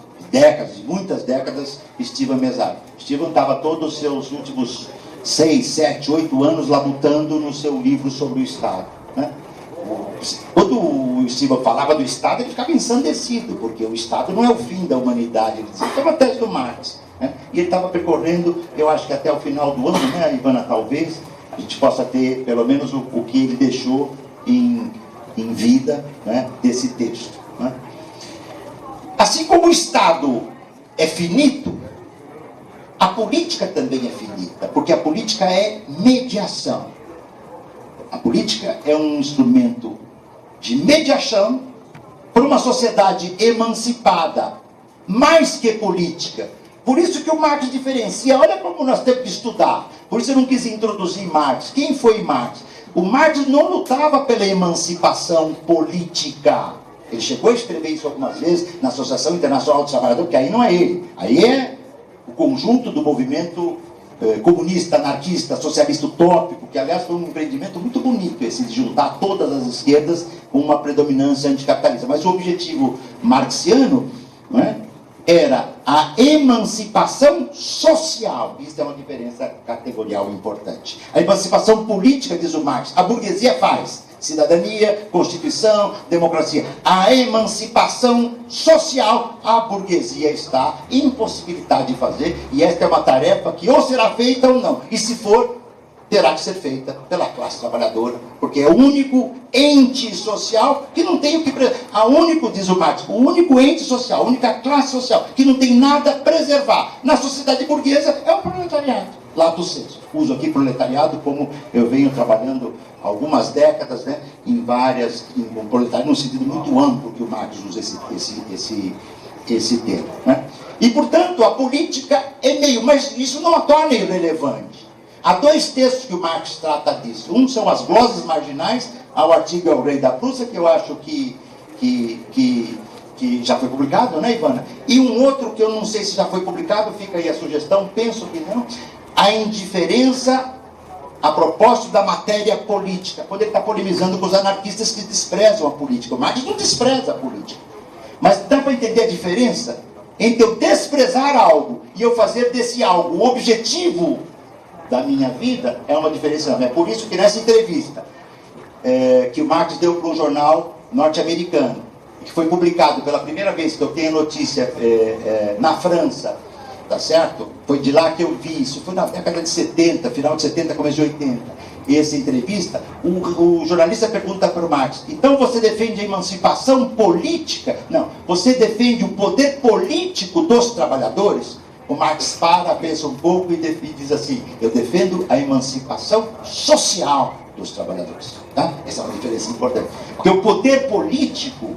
muitas décadas, Stephen Mesari. Stephen estava todos os seus últimos 6, 7, 8 anos labutando no seu livro sobre o Estado, né? Quando o Stephen falava do Estado, ele ficava ensandecido, porque o Estado não é o fim da humanidade. Ele dizia, isso é uma tese do Marx, né? E ele estava percorrendo, eu acho que até o final do ano, né, Ivana, talvez, a gente possa ter pelo menos o que ele deixou em vida, né, desse texto, né? Assim como o Estado é finito, a política também é finita, porque a política é mediação. A política é um instrumento de mediação para uma sociedade emancipada, mais que política. Por isso que o Marx diferencia, olha como nós temos que estudar. Por isso eu não quis introduzir Marx. Quem foi Marx? O Marx não lutava pela emancipação política. Ele chegou a escrever isso algumas vezes na Associação Internacional dos Trabalhadores, porque aí não é ele. Aí é o conjunto do movimento comunista, anarquista, socialista utópico, que aliás foi um empreendimento muito bonito esse de juntar todas as esquerdas com uma predominância anticapitalista. Mas o objetivo marxiano, não é, era a emancipação social. Isso é uma diferença categorial importante. A emancipação política, diz o Marx, a burguesia faz cidadania, constituição, democracia. A emancipação social, a burguesia está impossibilitada de fazer, e esta é uma tarefa que ou será feita ou não. E se for, terá que ser feita pela classe trabalhadora, porque é o único ente social que não tem o que... diz o Marx, o único ente social, a única classe social que não tem nada a preservar na sociedade burguesa é o proletariado. Lato sensu. Uso aqui proletariado como eu venho trabalhando algumas décadas, né, em um proletário num sentido muito amplo que o Marx usa esse termo, né? E, portanto, a política é meio, mas isso não a torna irrelevante. Há dois textos que o Marx trata disso. Um são as gloses marginais ao artigo É o Rei da Prússia, que eu acho que já foi publicado, né, Ivana? E um outro que eu não sei se já foi publicado, fica aí a sugestão, penso que não, a indiferença a propósito da matéria política. Quando ele está polemizando com os anarquistas que desprezam a política. O Marx não despreza a política. Mas dá para entender a diferença entre eu desprezar algo e eu fazer desse algo o objetivo da minha vida? É uma diferença enorme. É por isso que nessa entrevista que o Marx deu para um jornal norte-americano, que foi publicado pela primeira vez que eu tenho notícia na França, tá certo? Foi de lá que eu vi isso, foi na década de 70, final de 70, começo de 80. Essa entrevista, o jornalista pergunta para o Marx, então você defende a emancipação política? Não, você defende o poder político dos trabalhadores? O Marx pensa um pouco e diz assim, eu defendo a emancipação social dos trabalhadores. Tá? Essa é uma diferença importante. Porque o poder político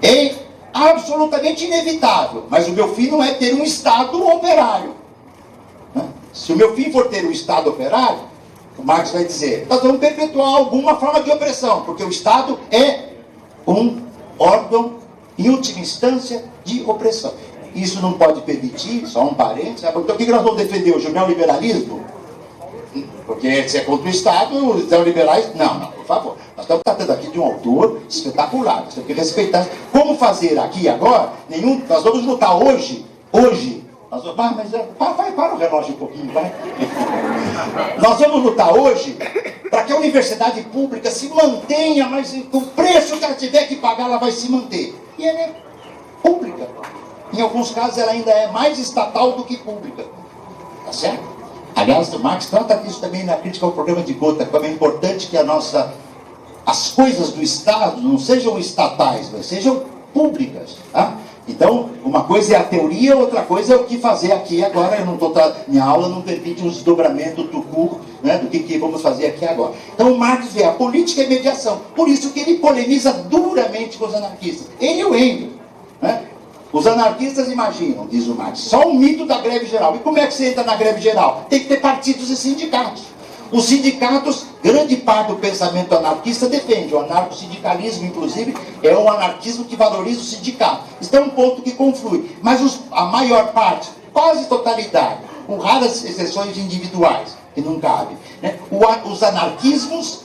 é absolutamente inevitável, mas o meu fim não é ter um Estado operário. Se o meu fim for ter um Estado operário, o Marx vai dizer, nós vamos perpetuar alguma forma de opressão, porque o Estado é um órgão, em última instância, de opressão. Isso não pode permitir, só um parênteses, então o que nós vamos defender hoje? O neoliberalismo? Porque se é contra o Estado, os neoliberais... Não, por favor. Nós estamos tratando aqui de um autor espetacular, nós temos que respeitar. Como fazer aqui e agora? Nós vamos lutar hoje, nós vamos, para o relógio um pouquinho, vai. Nós vamos lutar hoje para que a universidade pública se mantenha, mas o preço que ela tiver que pagar, ela vai se manter. E ela é pública. Em alguns casos, ela ainda é mais estatal do que pública. Tá certo? Aliás, o Marx trata disso também na crítica ao programa de Gotha, como é importante que as coisas do Estado não sejam estatais, mas sejam públicas. Tá? Então, uma coisa é a teoria, outra coisa é o que fazer aqui e agora. Eu não estou, minha aula não permite um desdobramento do que vamos fazer aqui e agora. Então, o Marx vê a política e mediação. Por isso que ele polemiza duramente com os anarquistas. Ele e o Engels. Né? Os anarquistas imaginam, diz o Marx, só o mito da greve geral. E como é que você entra na greve geral? Tem que ter partidos e sindicatos. Os sindicatos, grande parte do pensamento anarquista defende. O anarcossindicalismo, inclusive, é um anarquismo que valoriza o sindicato. Isso é um ponto que conflui. Mas a maior parte, quase totalidade, com raras exceções individuais, que não cabe, né? Os anarquismos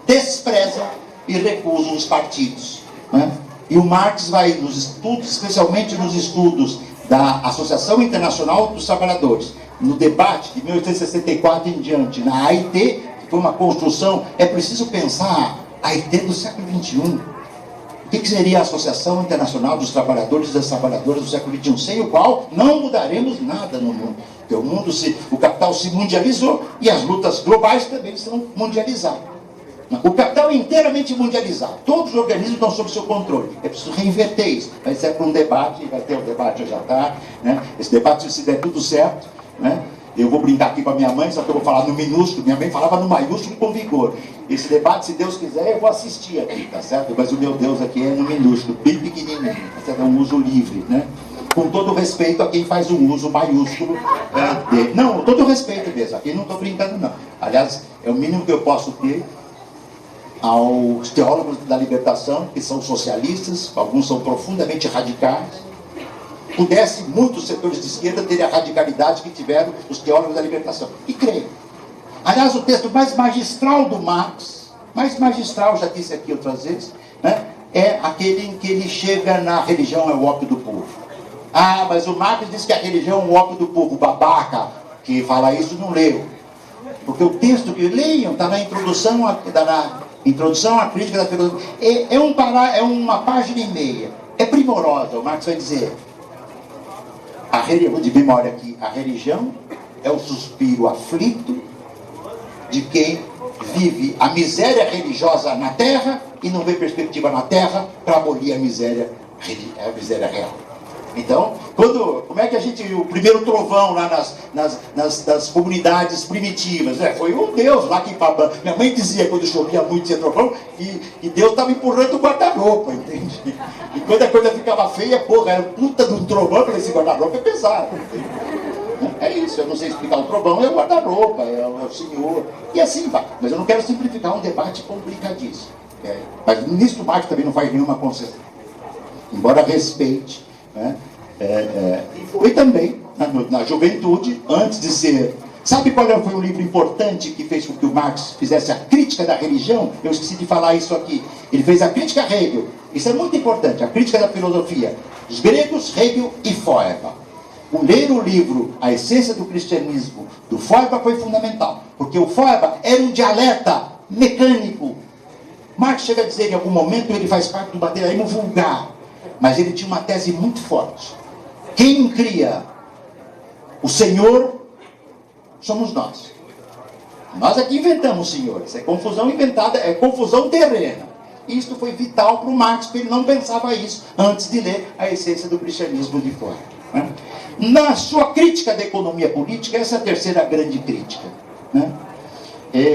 desprezam e recusam os partidos. Né? E o Marx vai nos estudos, especialmente nos estudos da Associação Internacional dos Trabalhadores, no debate de 1864 em diante, na AIT, que foi uma construção, é preciso pensar a AIT do século XXI. O que seria a Associação Internacional dos Trabalhadores e das Trabalhadoras do século XXI, sem o qual não mudaremos nada no mundo. Porque o capital se mundializou e as lutas globais também são mundializadas. O capital é inteiramente mundializado. Todos os organismos estão sob seu controle. É preciso reinverter isso. Vai ser para um debate, vai ter um debate hoje à tarde. Né? Esse debate, se der tudo certo, né? Eu vou brincar aqui com a minha mãe, só que eu vou falar no minúsculo. Minha mãe falava no maiúsculo com vigor. Esse debate, se Deus quiser, eu vou assistir aqui, tá certo? Mas o meu Deus aqui é no minúsculo, bem pequenininho. Tá certo? É um uso livre, né? Com todo o respeito a quem faz um uso maiúsculo dele. Não, todo o respeito mesmo. Aqui não estou brincando, não. Aliás, é o mínimo que eu posso ter aos teólogos da libertação, que são socialistas, alguns são profundamente radicais. Pudesse muitos setores de esquerda terem a radicalidade que tiveram os teólogos da libertação. E creio. Aliás, o texto mais magistral do Marx, mais magistral, já disse aqui outras vezes, né, é aquele em que ele chega na religião é o ópio do povo. Ah, mas o Marx diz que a religião é o ópio do povo. O babaca que fala isso não leu. Porque o texto que leiam está na introdução à crítica da filosofia. É uma página e meia. É primorosa. O Marx vai dizer, vou de memória aqui, a religião é o suspiro aflito de quem vive a miséria religiosa na terra e não vê perspectiva na terra para abolir a miséria real. Então, como é que o primeiro trovão lá nas comunidades primitivas, né? Foi um Deus lá que minha mãe dizia quando chovia muito tinha trovão, e Deus estava empurrando o guarda-roupa, entende? E quando a coisa ficava feia, porra, era puta de um trovão, porque esse guarda-roupa é pesado. Entende? É isso, eu não sei explicar um trovão, é o guarda-roupa, é o senhor, e assim vai. Mas eu não quero simplificar um debate complicadíssimo. Mas nisso o Marx também não faz nenhuma concessão. Embora respeite. Né? E foi também na juventude, antes de ser... Sabe qual foi um livro importante que fez com que o Marx fizesse a crítica da religião? Eu esqueci de falar isso aqui. Ele fez a crítica a Hegel. Isso é muito importante, a crítica da filosofia. Os gregos, Hegel e Feuerbach. Ler o livro A Essência do Cristianismo, do Feuerbach, foi fundamental. Porque o Feuerbach era um dialeta mecânico. Marx chega a dizer, em algum momento, ele faz parte do materialismo vulgar. Mas ele tinha uma tese muito forte. Quem cria o Senhor somos nós. Nós aqui inventamos o Senhor. Isso é confusão inventada, é confusão terrena. Isto foi vital para o Marx, porque ele não pensava isso antes de ler A Essência do Cristianismo de Feuerbach. Né? Na sua crítica da economia política, essa é a terceira grande crítica. Né?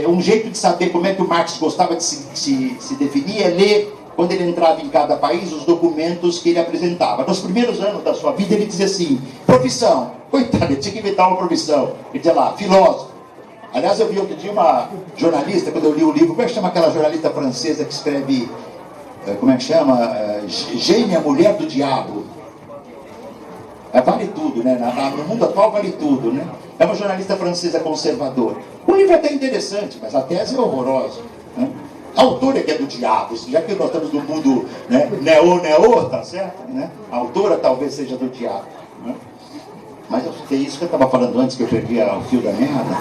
Um jeito de saber como é que o Marx gostava de se definir é ler quando ele entrava em cada país, os documentos que ele apresentava. Nos primeiros anos da sua vida, ele dizia assim, profissão. Coitado, ele tinha que inventar uma profissão. Ele dizia lá, filósofo. Aliás, eu vi outro dia uma jornalista, quando eu li o livro, como é que chama aquela jornalista francesa que escreve, como é que chama? Gênia, Mulher do Diabo. Vale tudo, né? No mundo atual vale tudo, né? É uma jornalista francesa conservadora. O livro é até interessante, mas a tese é horrorosa, né? A autora que é do diabo, já que nós estamos no mundo, né, neo, tá certo? Né? A autora talvez seja do diabo, né? Mas é isso que eu estava falando antes, que eu perdi o fio da merda.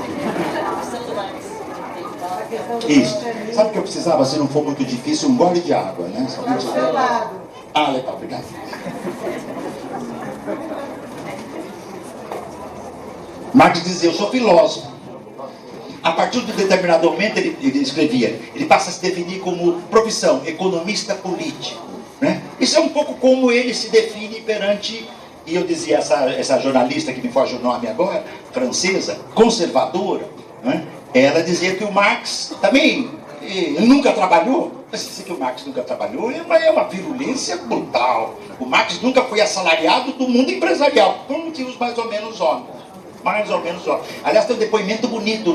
Isso. Sabe o que eu precisava, se não for muito difícil, um gole de água, né? Ah, legal, obrigado. Marx dizia, eu sou filósofo. A partir de um determinado momento ele escrevia, ele passa a se definir como profissão, economista político, né? Isso é um pouco como ele se define perante, e eu dizia, essa jornalista que me foge o nome agora, francesa, conservadora, né? Ela dizia que o Marx também, ele nunca trabalhou. Mas dizer que o Marx nunca trabalhou é uma virulência brutal. O Marx nunca foi assalariado do mundo empresarial, por motivos mais ou menos óbvios. Mais ou menos óbvio. Aliás, tem um depoimento bonito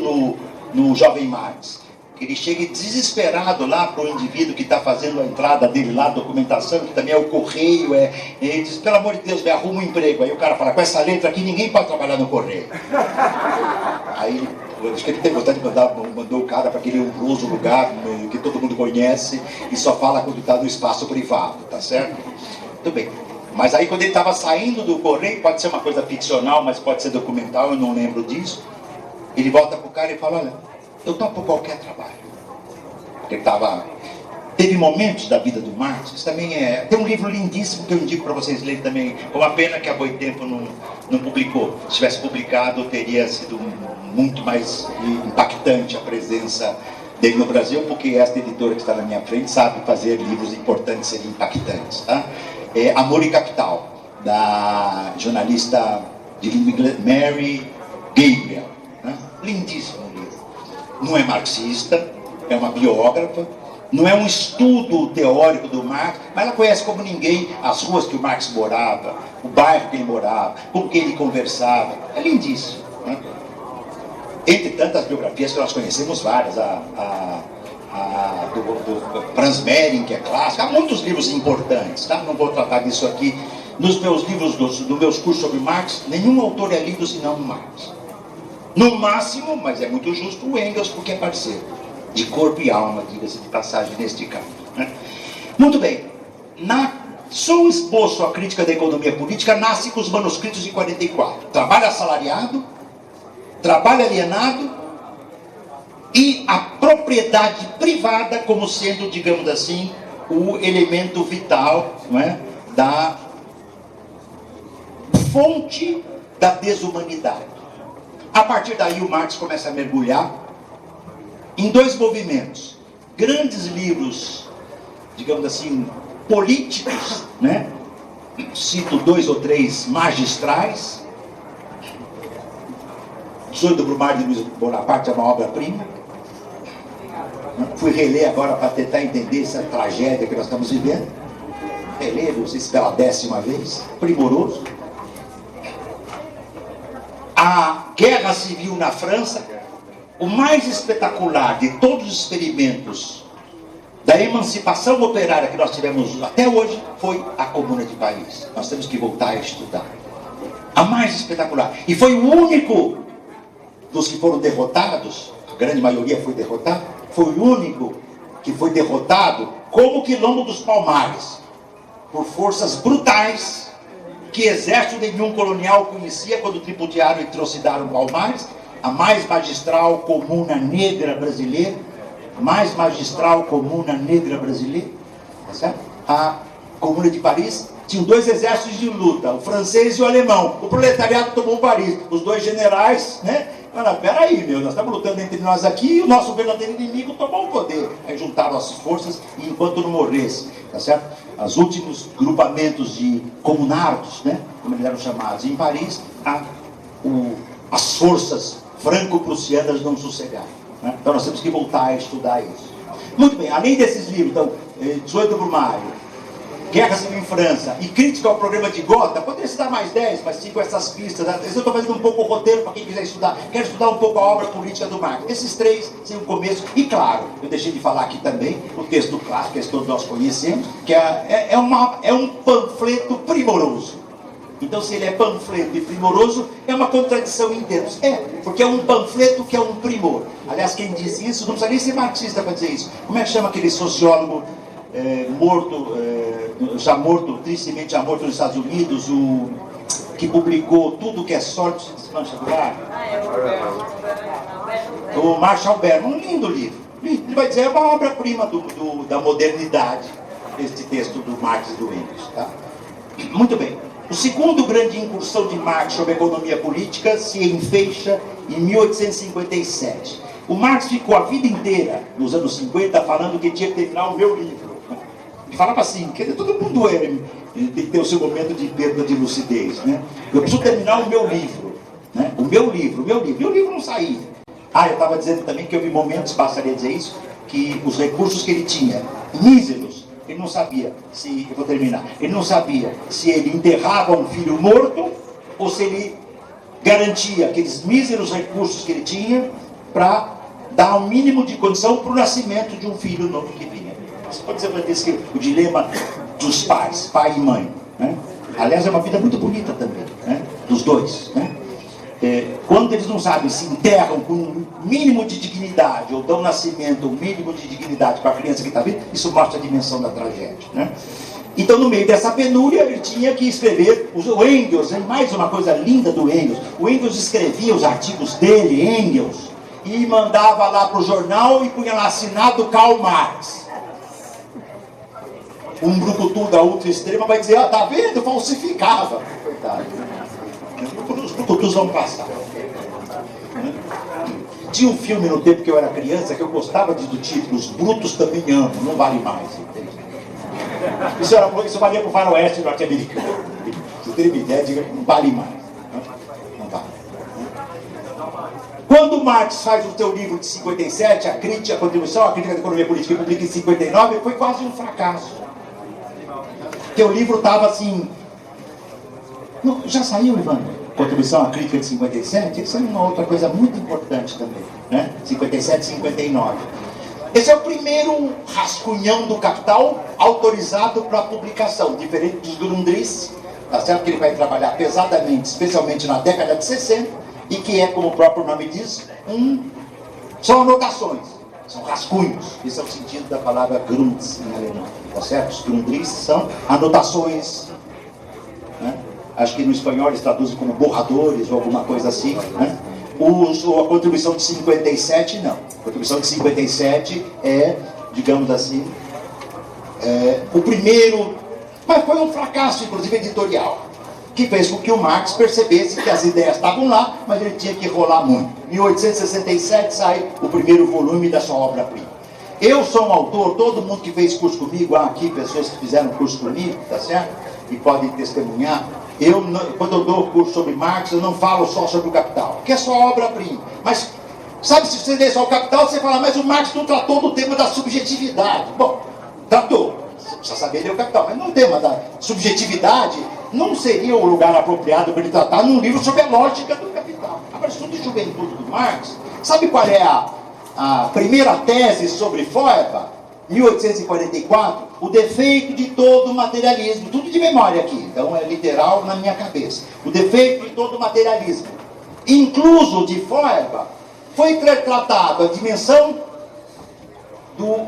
no Jovem Marx. Ele chega desesperado lá para o indivíduo que está fazendo a entrada dele lá, a documentação, que também é o correio. Ele diz, pelo amor de Deus, me arruma um emprego. Aí o cara fala, com essa letra aqui ninguém pode trabalhar no correio. Aí, acho que ele tem vontade de mandou o cara para aquele honroso lugar que todo mundo conhece e só fala quando está no espaço privado, tá certo? Tudo bem. Mas aí quando ele estava saindo do correio, pode ser uma coisa ficcional, mas pode ser documental, eu não lembro disso. Ele volta pro cara e fala, olha, eu topo qualquer trabalho. Porque ele teve momentos da vida do Marx, isso também tem um livro lindíssimo que eu indico para vocês lerem também. É uma pena que a Boitempo não publicou. Se tivesse publicado, teria sido muito mais impactante a presença dele no Brasil, porque esta editora que está na minha frente sabe fazer livros importantes serem impactantes, tá? Amor e Capital, da jornalista de língua inglesa Mary Gabriel, né? Lindíssimo livro. Não é marxista, é uma biógrafa, não é um estudo teórico do Marx, mas ela conhece como ninguém as ruas que o Marx morava, o bairro que ele morava, com quem ele conversava. É lindíssimo, né? Entre tantas biografias que nós conhecemos, várias, do Franz Mehring, que é clássico, há muitos livros importantes, tá? Não vou tratar disso aqui. Nos meus livros, dos meus cursos sobre Marx, nenhum autor é lido senão Marx. No máximo, mas é muito justo, o Engels, porque é parceiro, de corpo e alma, diga-se de passagem neste caso, né? Muito bem, só o esboço à crítica da economia política nasce com os manuscritos de 44. Trabalho assalariado, trabalho alienado, e a propriedade privada como sendo, digamos assim, o elemento vital, não é, da fonte da desumanidade. A partir daí o Marx começa a mergulhar em dois movimentos. Grandes livros, digamos assim, políticos, né? Cito 2 ou 3 magistrais. O Sonho do Brumário de Luiz Bonaparte é uma obra-prima. Fui reler agora para tentar entender essa tragédia que nós estamos vivendo. Reler, não sei se pela 10ª vez, primoroso. A Guerra Civil na França, o mais espetacular de todos os experimentos da emancipação operária que nós tivemos até hoje, foi a Comuna de Paris. Nós temos que voltar a estudar. A mais espetacular. E foi o único dos que foram derrotados, a grande maioria foi derrotada, foi o único que foi derrotado como o Quilombo dos Palmares, por forças brutais que exército nenhum colonial conhecia quando tripudiaram e trucidaram Palmares, a mais magistral comuna negra brasileira, mais magistral comuna negra brasileira, tá certo? A Comuna de Paris tinha 2 exércitos de luta, o francês e o alemão. O proletariado tomou Paris, os 2 generais, né? Falaram, peraí, nós estamos lutando entre nós aqui e o nosso verdadeiro inimigo tomou o poder. Aí juntaram as forças e enquanto não morresse, tá certo? Os últimos grupamentos de comunardos, né? Como eles eram chamados em Paris, as forças franco-prussianas não sossegaram, né? Então nós temos que voltar a estudar isso. Muito bem, além desses livros, então, 18 por Maio, Guerra Civil em França e Crítica ao Programa de Gotha, poderia citar mais 10, mas sim com essas pistas. Às vezes eu estou fazendo um pouco o roteiro para quem quiser estudar. Quero estudar um pouco a obra política do Marx. Esses 3 são o começo. E claro, eu deixei de falar aqui também o texto clássico, que todos nós conhecemos, que é um panfleto primoroso. Então, se ele é panfleto e primoroso, é uma contradição em termos. Porque é um panfleto que é um primor. Aliás, quem diz isso, não precisa nem ser marxista para dizer isso. Como é que chama aquele sociólogo tristemente já morto nos Estados Unidos, que publicou Tudo que é Sorte se desmancha do ar? O Marshall Berman, um lindo livro. Ele vai dizer, é uma obra-prima da modernidade, este texto do Marx e do Engels. Tá? Muito bem. O segundo grande incursão de Marx sobre a economia política se enfeixa em 1857. O Marx ficou a vida inteira, nos anos 50, falando que tinha que terminar o meu livro. Ele falava assim, quer dizer, todo mundo tem que ter o seu momento de perda de lucidez, né? Eu preciso terminar o meu livro, né? O meu livro. E o livro não saía. Eu estava dizendo também que houve momentos, bastaria dizer isso, que os recursos que ele tinha, míseros, ele não sabia se, eu vou terminar, ele não sabia se ele enterrava um filho morto ou se ele garantia aqueles míseros recursos que ele tinha para dar um mínimo de condição para o nascimento de um filho novo que vinha. Você pode dizer que o dilema dos pais, pai e mãe, né? Aliás, é uma vida muito bonita também, né? Dos dois, né? Quando eles não sabem se enterram com um mínimo de dignidade ou dão nascimento, um mínimo de dignidade para a criança que está vindo, isso mostra a dimensão da tragédia, né? Então, no meio dessa penúria, ele tinha que escrever. O Engels, mais uma coisa linda do Engels, o Engels escrevia os artigos dele, Engels, e mandava lá para o jornal e punha lá assinado Karl Marx. Um brucutu da ultra extrema vai dizer, tá vendo? Falsificava. Coitado. Os brucutus vão passar. Tinha um filme no tempo que eu era criança que eu gostava do título, Os Brutos Também Amam, não vale mais. Isso valia para o faroeste norte-americano. Se você tem uma ideia, diga que não vale mais. Não vale. Quando Marx faz o seu livro de 57, a contribuição, a crítica da economia política, e publica em 59, foi quase um fracasso. Porque o livro estava assim... Não, já saiu, Evandro? Contribuição à crítica de 57? Isso é uma outra coisa muito importante também, né? 57 e 59. Esse é o primeiro rascunhão do Capital autorizado para publicação, diferente dos Grundrisse, tá certo? Que ele vai trabalhar pesadamente, especialmente na década de 60, e que é, como o próprio nome diz, são anotações, são rascunhos. Esse é o sentido da palavra Grunds em alemão, tá certo? Os Grundrisse são anotações, né? Acho que no espanhol eles traduzem como borradores ou alguma coisa assim, né? A contribuição de 57, não. A contribuição de 57 é, digamos assim, o primeiro, mas foi um fracasso, inclusive editorial, que fez com que o Marx percebesse que as ideias estavam lá, mas ele tinha que rolar muito. Em 1867 sai o primeiro volume da sua obra-prima. Eu sou um autor, todo mundo que fez curso comigo, há aqui pessoas que fizeram curso comigo, tá certo? E podem testemunhar. Quando eu dou o curso sobre Marx, eu não falo só sobre o Capital, que é só obra-prima. Mas, sabe, se você lê só o Capital, você fala, mas o Marx não tratou do tema da subjetividade. Bom, tratou. Você precisa saber ler o Capital, mas no tema da subjetividade, não seria o lugar apropriado para ele tratar num livro sobre a lógica do Capital. Agora, estudo de juventude do Marx, sabe qual é a primeira tese sobre Feuerbach? 1844, o defeito de todo materialismo, tudo de memória aqui, então é literal na minha cabeça. O defeito de todo materialismo, incluso de Feuerbach, foi tratado a dimensão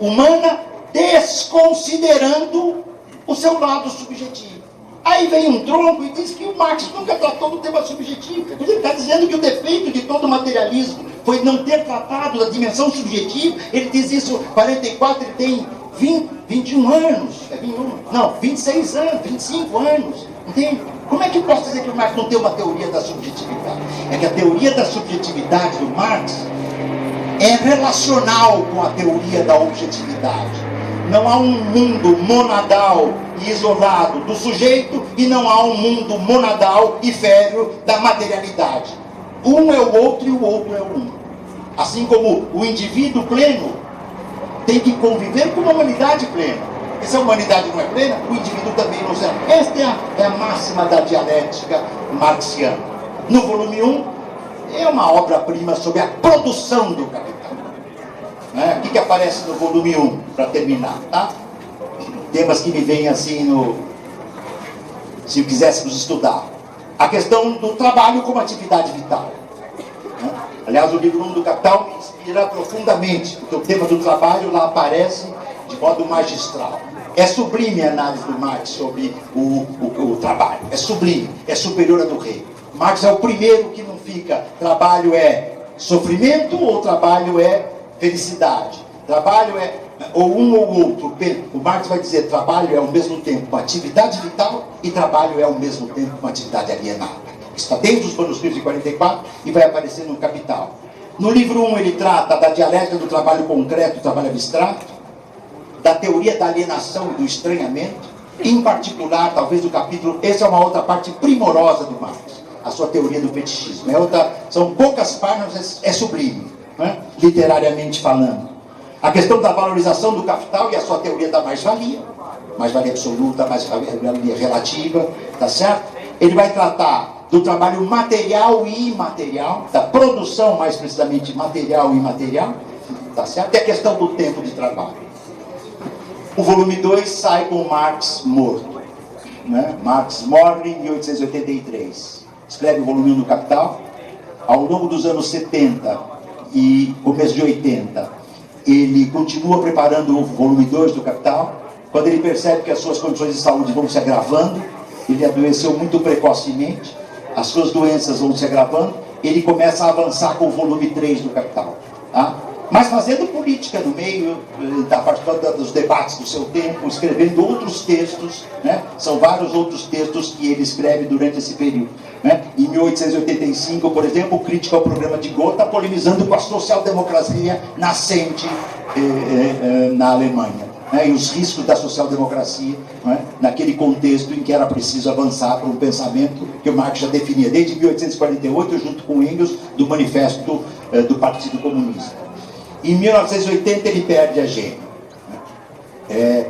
humana desconsiderando o seu lado subjetivo. Aí vem um tronco e diz que o Marx nunca tratou do tema subjetivo. Ele está dizendo que o defeito de todo materialismo foi não ter tratado da dimensão subjetiva. Ele diz isso, 44, ele tem 21 anos. 26 anos, 25 anos. Entende? Como é que eu posso dizer que o Marx não tem uma teoria da subjetividade? É que a teoria da subjetividade do Marx é relacional com a teoria da objetividade. Não há um mundo monadal e isolado do sujeito e não há um mundo monadal e férreo da materialidade. Um é o outro e o outro é o um. Assim como o indivíduo pleno tem que conviver com uma humanidade plena. E se a humanidade não é plena, o indivíduo também não será. Esta é a máxima da dialética marxiana. No volume 1, é uma obra-prima sobre a produção do capital. Né? O que aparece no volume 1, para terminar, tá? Temas que me vêm assim se quiséssemos estudar. A questão do trabalho como atividade vital. Né? Aliás, o livro 1 do Capital me inspira profundamente, porque o tema do trabalho lá aparece de modo magistral. É sublime a análise do Marx sobre o trabalho. É sublime, é superior à do rei. Marx é o primeiro que não fica, trabalho é sofrimento ou trabalho é felicidade. Trabalho é ou um ou outro. O Marx vai dizer, trabalho é ao mesmo tempo uma atividade vital e trabalho é ao mesmo tempo uma atividade alienada. Está desde os manuscritos de 44 e vai aparecer no Capital. No livro 1 ele trata da dialética do trabalho concreto, do trabalho abstrato, da teoria da alienação e do estranhamento, em particular, talvez do capítulo, essa é uma outra parte primorosa do Marx, a sua teoria do fetichismo. São poucas páginas, é sublime, né? Literariamente falando. A questão da valorização do capital e a sua teoria da mais-valia absoluta, mais-valia relativa, tá certo? Ele vai tratar do trabalho material e imaterial, da produção mais precisamente material e imaterial, tá certo? E a questão do tempo de trabalho. O volume 2 sai com Marx morto, né? Marx morre em 1883. Escreve o volume 1 do Capital. Ao longo dos anos 70 e começo de 80, ele continua preparando o volume 2 do Capital. Quando ele percebe que as suas condições de saúde vão se agravando, ele adoeceu muito precocemente, as suas doenças vão se agravando, ele começa a avançar com o volume 3 do Capital, tá? Mas fazendo política no meio, está participando dos debates do seu tempo, escrevendo outros textos, né? São vários outros textos que ele escreve durante esse período, né? Em 1885, por exemplo, crítica ao programa de Gotha, polemizando com a social-democracia nascente na Alemanha, né? E os riscos da social-democracia, né? Naquele contexto em que era preciso avançar para um pensamento que o Marx já definia desde 1848, junto com Engels, do Manifesto do Partido Comunista. Em 1980 ele perde a gêmea. É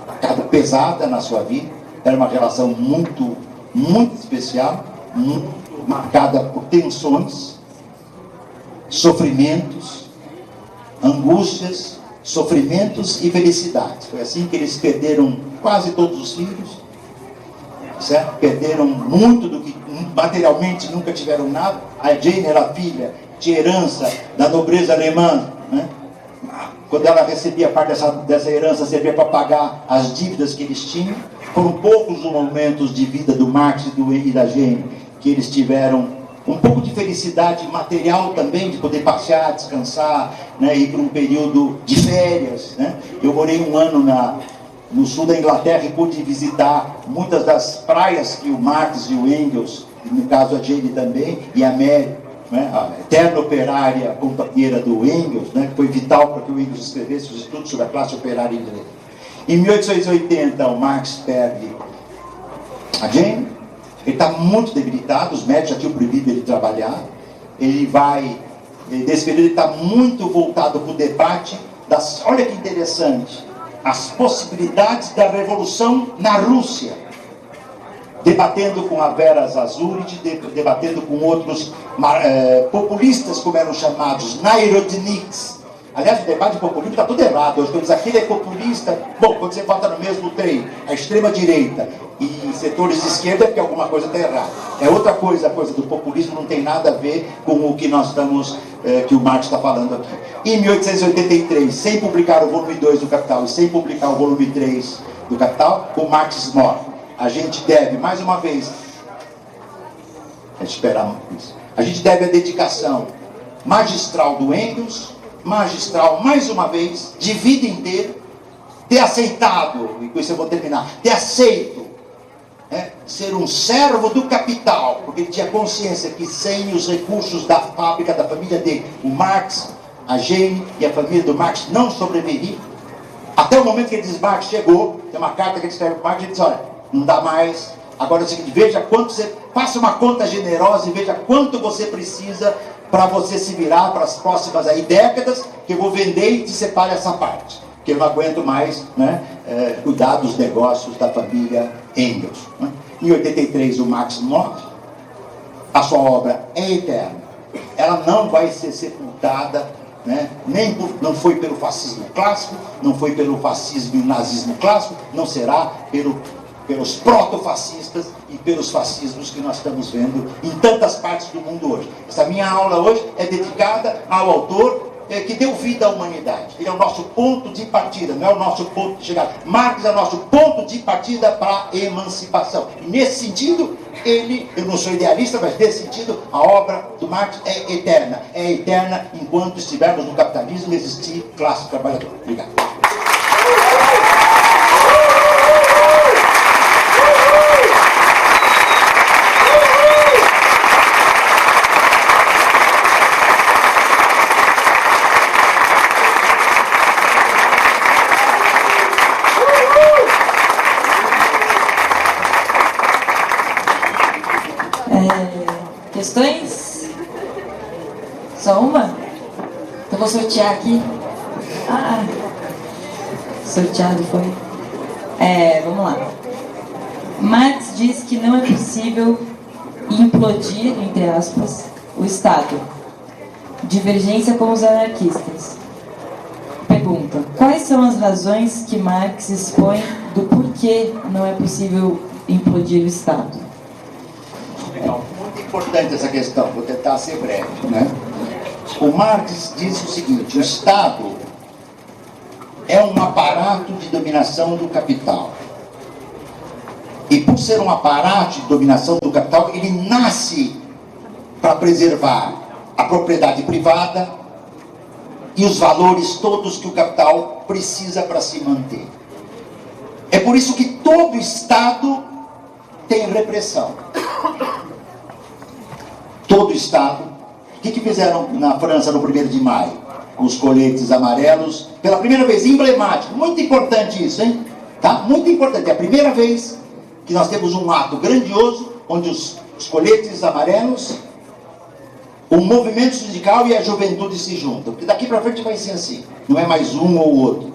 uma carga pesada na sua vida. Era uma relação muito, muito especial, muito marcada por tensões, sofrimentos, angústias, sofrimentos e felicidades. Foi assim que eles perderam quase todos os filhos, certo? Perderam muito do que materialmente nunca tiveram nada. A Jane era filha de herança da nobreza alemã, né? Quando ela recebia parte dessa herança, servia para pagar as dívidas que eles tinham. Foram poucos os momentos de vida do Marx e da Jane que eles tiveram um pouco de felicidade material também, de poder passear, descansar, né? Ir para um período de férias, né? Eu morei um ano no sul da Inglaterra e pude visitar muitas das praias que o Marx e o Engels, no caso a Jane também, e a Mary, né, a eterna operária companheira do Engels, né, que foi vital para que o Engels escrevesse os estudos sobre a classe operária inglesa. Em 1880, o Marx perde a Jane, ele está muito debilitado, os médicos já tinham proibido ele trabalhar, nesse período ele está muito voltado para o debate olha que interessante, as possibilidades da revolução na Rússia, debatendo com a Vera Zasurid, debatendo com outros populistas, como eram chamados, Narodniks. Aliás, o debate populista está tudo errado. Hoje, quando diz aquele é populista, bom, quando você bota no mesmo trem a extrema-direita e setores de esquerda, é porque alguma coisa está errada. É outra coisa, a coisa do populismo não tem nada a ver com o que nós estamos, que o Marx está falando aqui. Em 1883, sem publicar o volume 2 do Capital e sem publicar o volume 3 do Capital, o Marx morre. A gente deve, mais uma vez, a gente deve a dedicação magistral do Engels, magistral, mais uma vez, de vida inteira, ter aceitado, e com isso eu vou terminar, ter aceito ser um servo do capital, porque ele tinha consciência que sem os recursos da fábrica, da família dele, o Marx, a Jane e a família do Marx não sobreviveriam. Até o momento que ele diz, Marx chegou, tem uma carta que ele escreve para o Marx e ele diz, olha, não dá mais, agora é o seguinte, veja quanto você, faça uma conta generosa e veja quanto você precisa para você se virar para as próximas aí décadas, que eu vou vender e te separe essa parte, que eu não aguento mais, né, cuidar dos negócios da família Engels. Né? Em 83 o Marx morre, a sua obra é eterna, ela não vai ser sepultada, né? Não foi pelo fascismo clássico, não foi pelo fascismo e nazismo clássico, não será pelos proto-fascistas e pelos fascismos que nós estamos vendo em tantas partes do mundo hoje. Essa minha aula hoje é dedicada ao autor que deu vida à humanidade. Ele é o nosso ponto de partida, não é o nosso ponto de chegada. Marx é o nosso ponto de partida para a emancipação. E nesse sentido, eu não sou idealista, mas nesse sentido, a obra do Marx é eterna. É eterna enquanto estivermos no capitalismo e existir classe trabalhadora. Obrigado. Questões? Só uma? Então vou sortear aqui. Sorteado foi. Vamos lá. Marx diz que não é possível implodir, entre aspas, o Estado. Divergência com os anarquistas. Pergunta: quais são as razões que Marx expõe do porquê não é possível implodir o Estado? Muito importante essa questão, vou tentar ser breve, né? O Marx diz o seguinte: o Estado é um aparato de dominação do capital. E por ser um aparato de dominação do capital, ele nasce para preservar a propriedade privada e os valores todos que o capital precisa para se manter. É por isso que todo Estado tem repressão. Todo Estado. O que fizeram na França no 1º de maio? Com os coletes amarelos, pela primeira vez, emblemático, muito importante isso, hein? Tá? Muito importante, é a primeira vez que nós temos um ato grandioso, onde os coletes amarelos, o movimento sindical e a juventude se juntam, porque daqui para frente vai ser assim, não é mais um ou outro.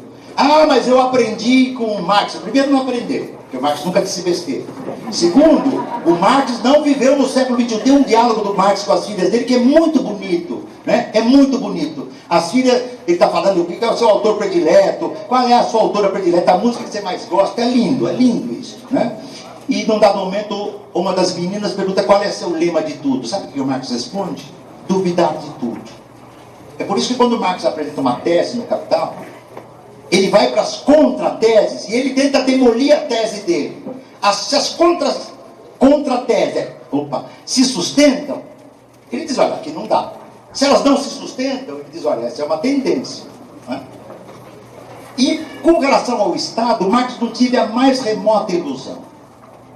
Mas eu aprendi com o Marx. Primeiro, não aprendeu, porque o Marx nunca disse besteira. Segundo, o Marx não viveu no século XXI. Tem um diálogo do Marx com as filhas dele que é muito bonito, né? É muito bonito. As filhas, ele está falando o que é o seu autor predileto, qual é a sua autora predileta, a música que você mais gosta. É lindo isso, né? E num dado momento, uma das meninas pergunta qual é seu lema de tudo. Sabe o que o Marx responde? Duvidar de tudo. É por isso que quando o Marx apresenta uma tese no Capital, ele vai para as contrateses e ele tenta demolir a tese dele. Se as contrateses se sustentam, ele diz, olha, aqui não dá. Se elas não se sustentam, ele diz, olha, essa é uma tendência. Né? E com relação ao Estado, Marx não tive a mais remota ilusão.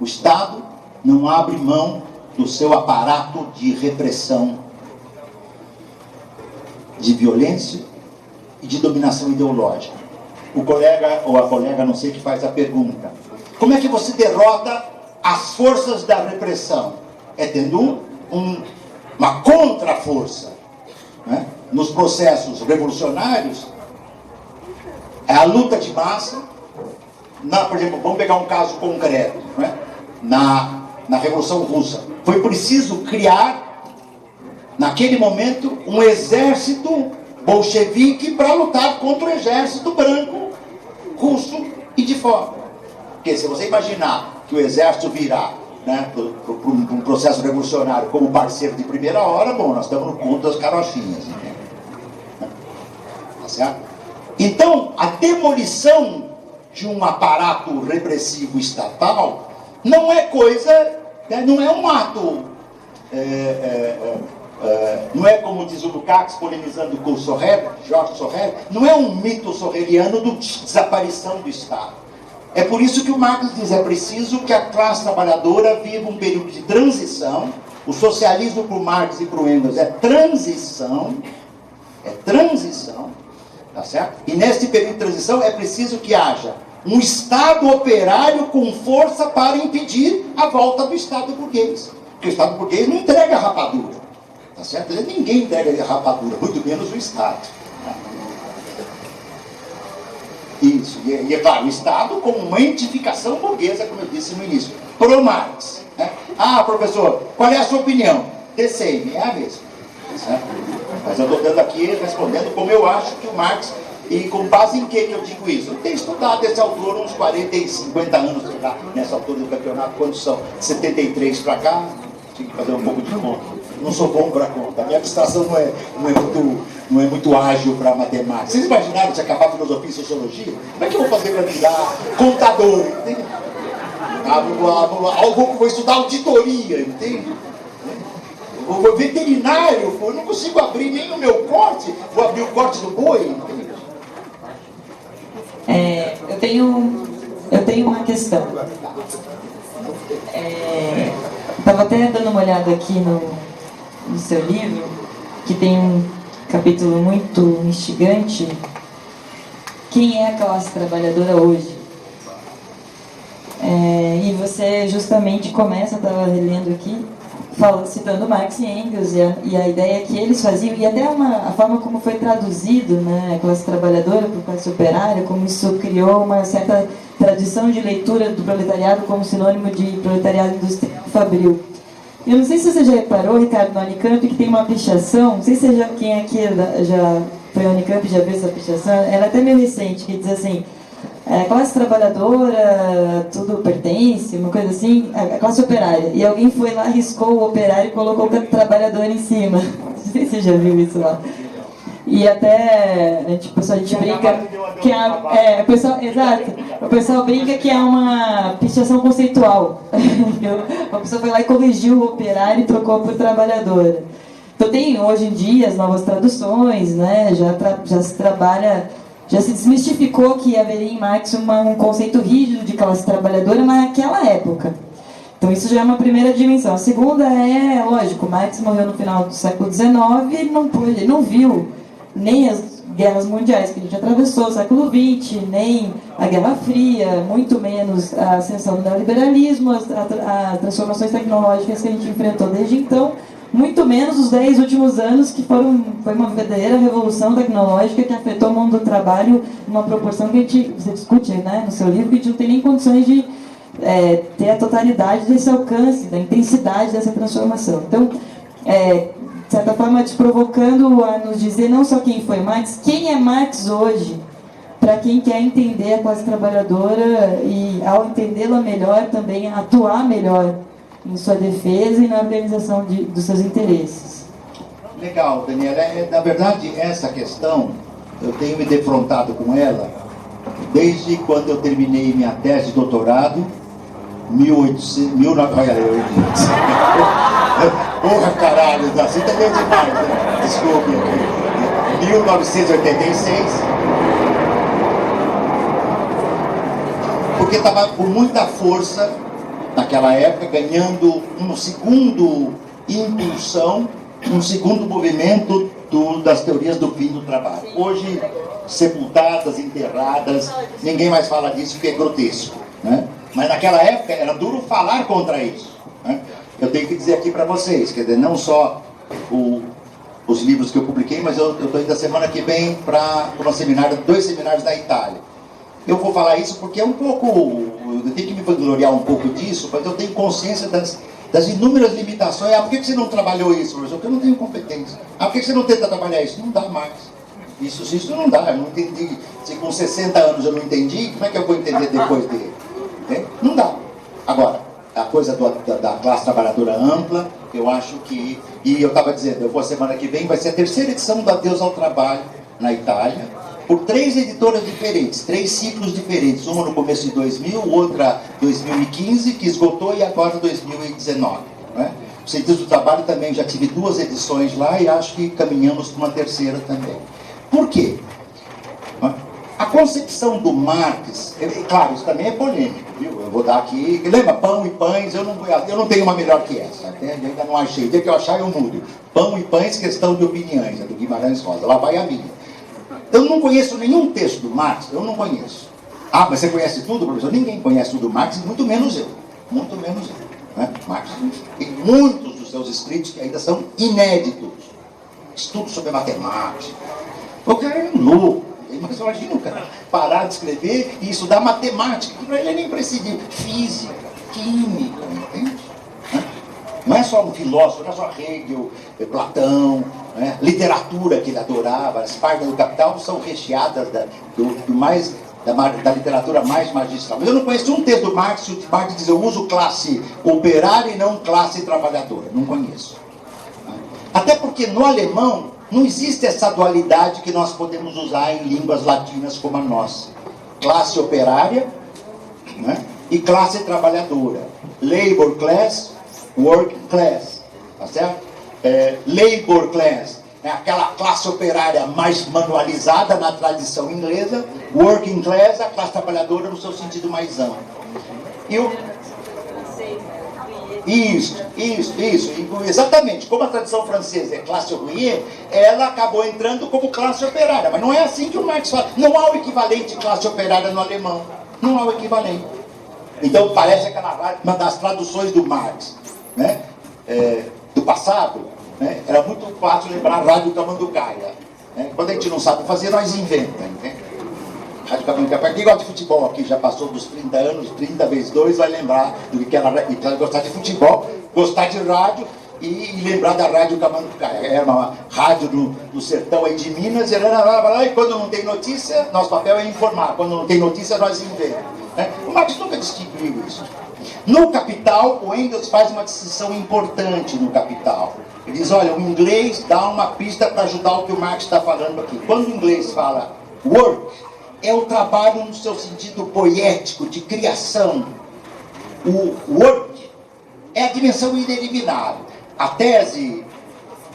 O Estado não abre mão do seu aparato de repressão, de violência e de dominação ideológica. O colega ou a colega, não sei, que faz a pergunta: como é que você derrota as forças da repressão? É tendo uma contra-força. Né? Nos processos revolucionários, é a luta de massa. Por exemplo, vamos pegar um caso concreto. Né? Na Revolução Russa, foi preciso criar, naquele momento, um exército bolchevique para lutar contra o exército branco russo e de fora. Porque se você imaginar que o exército virá, né, para um processo revolucionário como parceiro de primeira hora, bom, nós estamos no conto das carochinhas. Né? Tá certo? Então, a demolição de um aparato repressivo estatal não é coisa, né, não é um ato, não é como diz o Lukács, polemizando com o Sorel, Jorge Sorel, não é um mito sorreliano de desaparição do Estado. É por isso que o Marx diz, é preciso que a classe trabalhadora viva um período de transição. O socialismo para o Marx e para o Engels é transição, tá certo? E nesse período de transição é preciso que haja um Estado operário com força para impedir a volta do Estado burguês. Porque o Estado burguês não entrega a rapadura. tá certo? Ninguém entrega rapadura, muito menos o Estado. Isso, e é claro, o Estado como uma identificação burguesa, como eu disse no início, pro Marx. Né? Ah, professor, qual é a sua opinião? DCM, é a mesma. Certo? Mas eu estou dando aqui, respondendo como eu acho que o Marx, e com base em que eu digo isso? Eu tenho estudado esse autor uns 40 e 50 anos, nessa altura do campeonato, quando são 73 para cá, tinha que fazer um pouco de conta. Não sou bom para conta, a minha abstração não é muito ágil para matemática. Vocês imaginaram se acabar filosofia e sociologia? Como é que eu vou fazer para virar contador? Entende? Vou estudar auditoria, entende? Eu vou veterinário, eu não consigo abrir nem o meu corte, vou abrir o corte do boi, entende? Eu tenho uma questão. Estava até dando uma olhada aqui no seu livro, que tem um capítulo muito instigante. Quem é a classe trabalhadora hoje? E você justamente começa, estava relendo aqui, citando Marx e Engels e a ideia que eles faziam, e até a forma como foi traduzido, né, a classe trabalhadora por classe operária, como isso criou uma certa tradição de leitura do proletariado como sinônimo de proletariado industrial fabril. Eu não sei se você já reparou, Ricardo, no Unicamp, que tem uma pichação, não sei se quem aqui já foi ao Unicamp e já viu essa pichação, ela é até meio recente, que diz assim: classe trabalhadora, tudo pertence, uma coisa assim, a classe operária. E alguém foi lá, riscou o operário e colocou o trabalhador em cima. Não sei se você já viu isso lá. E até a gente brinca que o pessoal brinca que é uma pichação conceitual. A pessoa foi lá e corrigiu o operário e trocou por trabalhadora. Então tem hoje em dia as novas traduções, né? Já se trabalha. Já se desmistificou que haveria em Marx um conceito rígido de classe trabalhadora naquela época. Então isso já é uma primeira dimensão. A segunda lógico, Marx morreu no final do século XIX e ele não viu nem as guerras mundiais que a gente atravessou, o século XX, nem a Guerra Fria, muito menos a ascensão do neoliberalismo, as transformações tecnológicas que a gente enfrentou desde então, muito menos os 10 últimos anos, que foi uma verdadeira revolução tecnológica que afetou o mundo do trabalho numa proporção que você discute, né, no seu livro, que a gente não tem nem condições de ter a totalidade desse alcance, da intensidade dessa transformação. Então, de certa forma, te provocando a nos dizer não só quem foi Marx, quem é Marx hoje, para quem quer entender a classe trabalhadora e, ao entendê-la melhor, também atuar melhor em sua defesa e na organização dos seus interesses. Legal, Daniela. Na verdade, essa questão, eu tenho me defrontado com ela desde quando eu terminei minha tese de doutorado, 1900. Porra, caralho, assim também é demais, né? Desculpe. 1986. Porque estava com muita força, naquela época, ganhando um segundo impulsão, um segundo movimento das teorias do fim do trabalho. Hoje, sepultadas, enterradas, ninguém mais fala disso, porque é grotesco, né? Mas naquela época era duro falar contra isso, né? Eu tenho que dizer aqui para vocês, quer dizer, não só os livros que eu publiquei, mas eu estou indo a semana que vem para dois seminários da Itália. Eu vou falar isso porque é um pouco, eu tenho que me vangloriar um pouco disso, mas eu tenho consciência das inúmeras limitações. Por que você não trabalhou isso, professor? Porque eu não tenho competência. Por que você não tenta trabalhar isso? Não dá mais. Isso não dá, eu não entendi. Se com 60 anos eu não entendi, como é que eu vou entender depois dele? Não dá. Agora, a coisa da classe trabalhadora ampla, eu acho que... E eu estava dizendo, eu vou a semana que vem, vai ser a terceira edição do Adeus ao Trabalho, na Itália, por 3 editoras diferentes, 3 ciclos diferentes. Uma no começo de 2000, outra 2015, que esgotou, e agora 2019. Né? O Sentido do Trabalho também, já tive 2 edições lá e acho que caminhamos para uma terceira também. Por quê? A concepção do Marx, claro, isso também é polêmico, viu? Eu vou dar aqui, lembra, pão e pães, eu não tenho uma melhor que essa, eu ainda não achei, o dia que eu achar eu mudo. Pão e pães, questão de opiniões, é do Guimarães Rosa, lá vai a minha. Eu não conheço nenhum texto do Marx, eu não conheço. Ah, mas você conhece tudo, professor? Ninguém conhece tudo do Marx, muito menos eu. Muito menos eu. Né? Marx tem muitos dos seus escritos que ainda são inéditos. Estudos sobre matemática. O cara é louco. Mas imagina o cara parar de escrever e estudar matemática, que para ele é nem imprescindível. Física, química, entende? Não é só um filósofo, não é só Hegel, Platão, né? Literatura que ele adorava. As páginas do Capital são recheadas da literatura mais magistral. Mas eu não conheço um texto do Marx, o Marx diz: eu uso classe operária e não classe trabalhadora. Não conheço. Até porque no alemão não existe essa dualidade que nós podemos usar em línguas latinas como a nossa. Classe operária, né? E classe trabalhadora. Labor class, working class. Tá certo? Labor class é aquela classe operária mais manualizada na tradição inglesa. Working class, a classe trabalhadora no seu sentido mais amplo. Isso. Exatamente. Como a tradição francesa é classe ouvrier, ela acabou entrando como classe operária. Mas não é assim que o Marx fala. Não há o equivalente classe operária no alemão. Não há o equivalente. Então parece uma das traduções do Marx, né? Do passado, né? Era muito fácil lembrar a Rádio Tamanducaia. Né? Quando a gente não sabe fazer, nós inventamos. Né? Rádio Tamanducaia. Quem gosta de futebol aqui, já passou dos 30 anos, 30 vezes 2, vai lembrar do que era gostar de futebol, gostar de rádio e lembrar da Rádio Tamanducaia. Era uma rádio no sertão aí de Minas, e quando não tem notícia, nosso papel é informar. Quando não tem notícia, nós inventamos. Né? O Marx nunca distinguiu isso. No Capital, o Engels faz uma distinção importante no Capital. Ele diz: olha, o inglês dá uma pista para ajudar o que o Marx está falando aqui. Quando o inglês fala work, é o trabalho no seu sentido poético, de criação. O work é a dimensão ineliminável. A tese,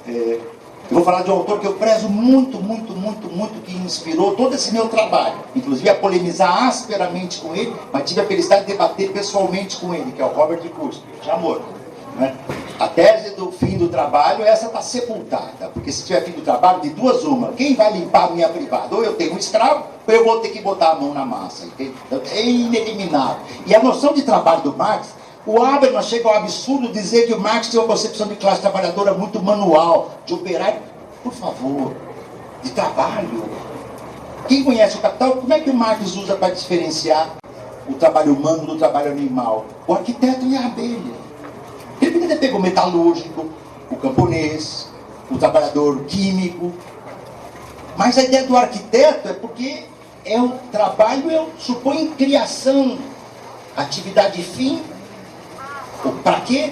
eu vou falar de um autor que eu prezo muito, que inspirou todo esse meu trabalho. Inclusive a polemizar asperamente com ele, mas tive a felicidade de debater pessoalmente com ele, que é o Robert Kurz, já morto. Né? A tese do fim do trabalho, essa está sepultada, porque se tiver fim do trabalho, de duas uma: quem vai limpar a minha privada? Ou eu tenho um escravo, ou eu vou ter que botar a mão na massa. Entende? É ineliminável. E a noção de trabalho do Marx, o Habermas chega ao absurdo dizer que o Marx tem uma concepção de classe trabalhadora muito manual, de operário. Por favor, de trabalho. Quem conhece o Capital, como é que o Marx usa para diferenciar o trabalho humano do trabalho animal? O arquiteto e a abelha. Ele poderia ter pego o metalúrgico, o camponês, o trabalhador químico. Mas a ideia do arquiteto é porque o trabalho supõe criação, atividade fim. Para quê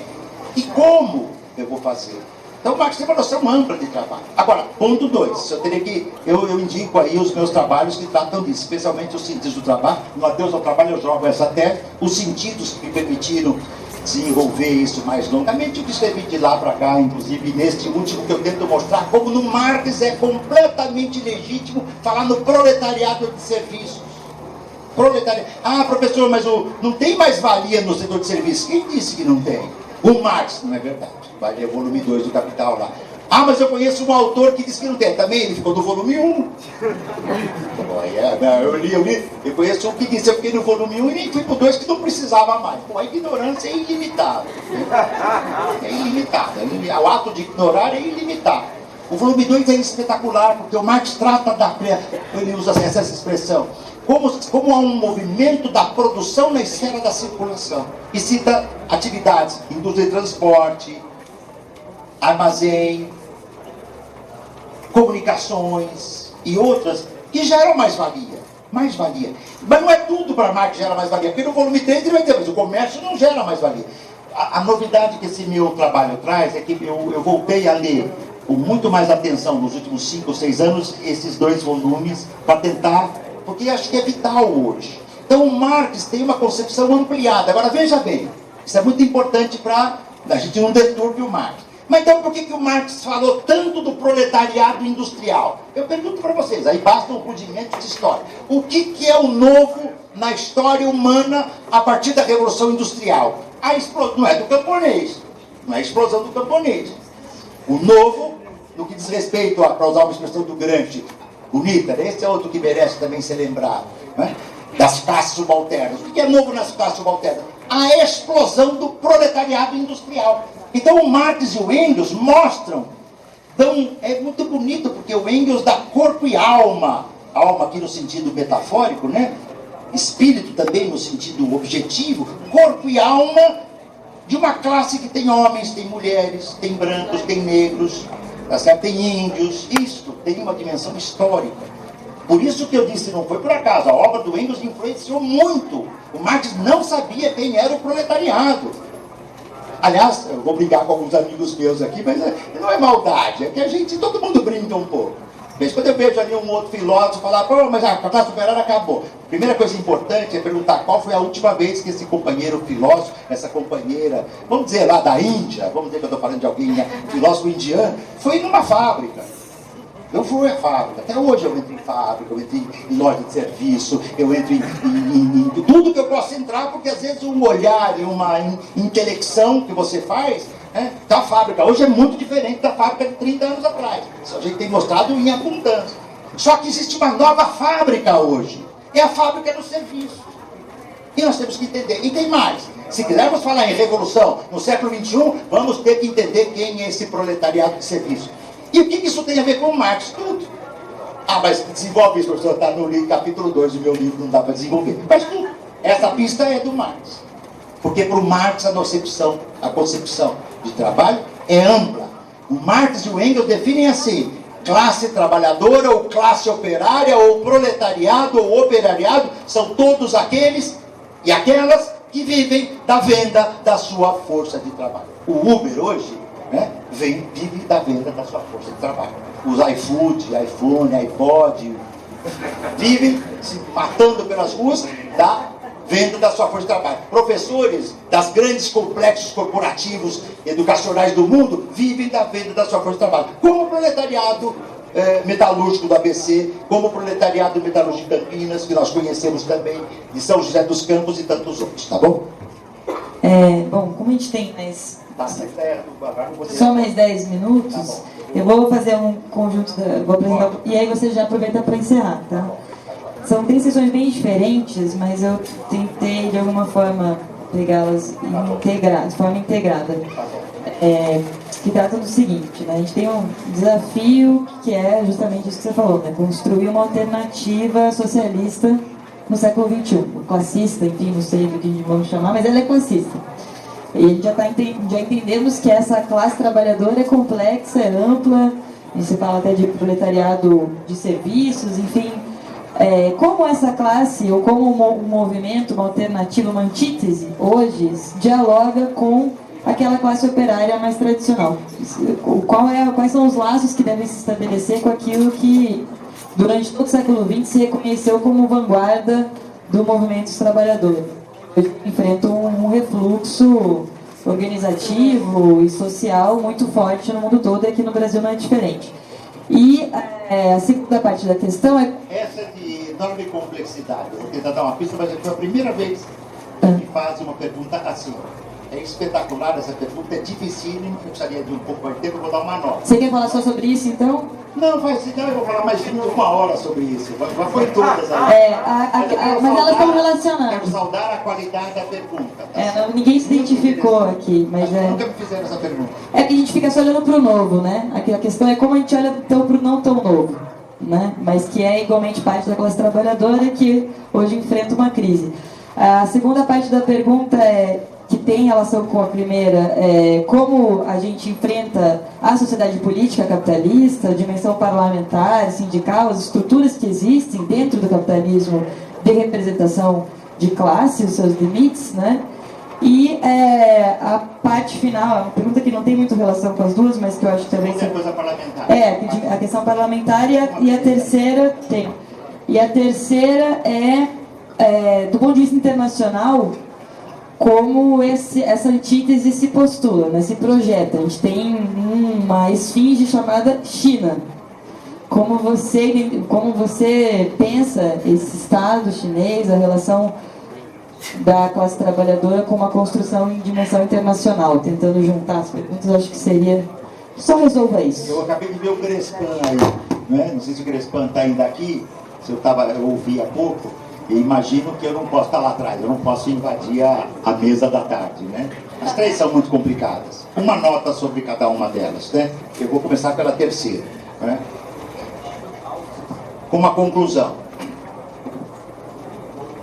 e como eu vou fazer. Então o Marx tem uma noção ampla de trabalho. Agora, ponto 2, eu indico aí os meus trabalhos que tratam disso, especialmente os sentidos do trabalho. No Adeus ao Trabalho eu jogo essa tese, os sentidos que me permitiram desenvolver isso mais longamente. Eu escrevi de lá para cá, inclusive neste último, que eu tento mostrar como no Marx é completamente legítimo falar no proletariado de serviços. Proletariado. Ah, professor, mas não tem mais valia no setor de serviços. Quem disse que não tem? O Marx, não é verdade. Vai ler o volume 2 do Capital lá. Ah, mas eu conheço um autor que disse que não tem. Também ele ficou no volume 1. Eu conheço um que disse: eu fiquei no volume 1 e nem fui pro 2, que não precisava mais. Pô, a ignorância é ilimitada. É ilimitada. O ato de ignorar é ilimitado. O volume 2 é espetacular, porque o Marx trata ele usa essa expressão, como há um movimento da produção na esfera da circulação. E cita atividades, indústria de transporte, armazém, comunicações e outras que geram mais-valia. Mas não é tudo para Marx gera mais-valia, porque no volume 3 ele vai dizer: mas o comércio não gera mais-valia. A novidade que esse meu trabalho traz é que eu voltei a ler com muito mais atenção nos últimos 5 ou 6 anos esses 2 volumes para tentar, porque acho que é vital hoje. Então o Marx tem uma concepção ampliada. Agora veja bem, isso é muito importante para a gente não deturpe o Marx. Mas então por que o Marx falou tanto do proletariado industrial? Eu pergunto para vocês, aí basta um rudimento de história. O que é o novo na história humana a partir da Revolução Industrial? Não é do camponês, não é a explosão do camponês. O novo, no que diz respeito, para usar uma expressão do Gramsci, bonita, esse é outro que merece também ser lembrado, né? Das classes subalternas. O que é novo nas classes subalternas? a explosão do proletariado industrial. Então o Marx e o Engels mostram, então é muito bonito, porque o Engels dá corpo e alma aqui no sentido metafórico, né? Espírito também no sentido objetivo, corpo e alma de uma classe que tem homens, tem mulheres, tem brancos, tem negros, tá certo? Tem índios. Isso tem uma dimensão histórica. Por isso que eu disse, não foi por acaso, a obra do Engels influenciou muito. O Marx não sabia quem era o proletariado. Aliás, eu vou brigar com alguns amigos meus aqui, mas não é maldade, é que a gente, todo mundo brinca um pouco. Mas quando eu vejo ali um outro filósofo falar, pô, mas a classe operária acabou. Primeira coisa importante é perguntar qual foi a última vez que esse companheiro filósofo, essa companheira, vamos dizer lá da Índia, vamos dizer que eu estou falando de alguém, né, filósofo indiano, foi numa fábrica. Eu fui à fábrica, até hoje eu entro em fábrica, eu entro em loja de serviço, eu entro em tudo que eu posso entrar, porque às vezes um olhar e uma intelecção que você faz, né, da fábrica, hoje é muito diferente da fábrica de 30 anos atrás. Isso a gente tem mostrado em abundância. Só que existe uma nova fábrica hoje, é a fábrica do serviço. E nós temos que entender. E tem mais. Se quisermos falar em revolução no século XXI, vamos ter que entender quem é esse proletariado de serviço. E o que isso tem a ver com o Marx? Tudo. Ah, mas desenvolve isso, professor, está no capítulo 2 do meu livro, não dá para desenvolver. Mas tudo. Essa pista é do Marx. Porque para o Marx a concepção de trabalho é ampla. O Marx e o Engels definem assim: classe trabalhadora, ou classe operária, ou proletariado, ou operariado, são todos aqueles e aquelas que vivem da venda da sua força de trabalho. O Uber hoje, né, vive da venda da sua força de trabalho. Os iFood, iPhone, iPod, vivem se matando pelas ruas da venda da sua força de trabalho. Professores das grandes complexos corporativos educacionais do mundo vivem da venda da sua força de trabalho. Como o proletariado metalúrgico do ABC, como o proletariado metalúrgico de Campinas, que nós conhecemos também, de São José dos Campos e tantos outros, tá bom? Bom, como a gente tem só mais 10 minutos, tá, eu vou fazer um conjunto, vou apresentar, e aí você já aproveita para encerrar, tá? São 3 sessões bem diferentes, mas eu tentei de alguma forma pegá-las de forma integrada. Que trata do seguinte, né? A gente tem um desafio que é justamente isso que você falou, né? Construir uma alternativa socialista no século XXI. Classista, enfim, não sei do que vamos chamar, mas ela é classista. E a gente já entendemos que essa classe trabalhadora é complexa, é ampla, a gente fala até de proletariado de serviços, enfim. Como essa classe, ou como um movimento, uma alternativa, uma antítese, hoje, dialoga com aquela classe operária mais tradicional? Quais são os laços que devem se estabelecer com aquilo que, durante todo o século XX, se reconheceu como vanguarda do movimento dos trabalhadores? Enfrenta um refluxo organizativo e social muito forte no mundo todo, e aqui no Brasil não é diferente. E a segunda parte da questão é... Essa é de enorme complexidade. Eu vou tentar dar uma pista, mas foi a primeira vez que me faz uma pergunta assim. É espetacular essa pergunta, é dificílimo, eu precisaria de um pouco mais de tempo, eu vou dar uma nota. Você quer falar só sobre isso, então? Não, eu vou falar mais de 1 hora sobre isso. Já foi todas aí. Mas elas estão relacionadas. Quero saudar a qualidade da pergunta. Tá? Ninguém se identificou aqui, mas nunca me fizeram essa pergunta. É que a gente fica só olhando para o novo, né? Aqui a questão é como a gente olha para o não tão novo, né? Mas que é igualmente parte da classe trabalhadora que hoje enfrenta uma crise. A segunda parte da pergunta que tem relação com a primeira, como a gente enfrenta a sociedade política capitalista, a dimensão parlamentar, sindical, as estruturas que existem dentro do capitalismo de representação de classe, os seus limites, né? E a parte final, uma pergunta que não tem muito relação com as duas, mas que eu acho que também... Coisa parlamentar. A questão parlamentar e a terceira tem. E a terceira do ponto de vista internacional, como essa antítese se postula, né, se projeta. A gente tem uma esfinge chamada China. Como você pensa esse Estado chinês, a relação da classe trabalhadora com uma construção em dimensão internacional, tentando juntar as perguntas, acho que seria... Só resolva isso. Eu acabei de ver o Crespan aí, né? Não sei se o Crespan está ainda aqui, se eu ouvi há pouco. E imagino que eu não posso estar lá atrás, eu não posso invadir a mesa da tarde, né? As três são muito complicadas. Uma nota sobre cada uma delas, né? Eu vou começar pela terceira, né? Com uma conclusão.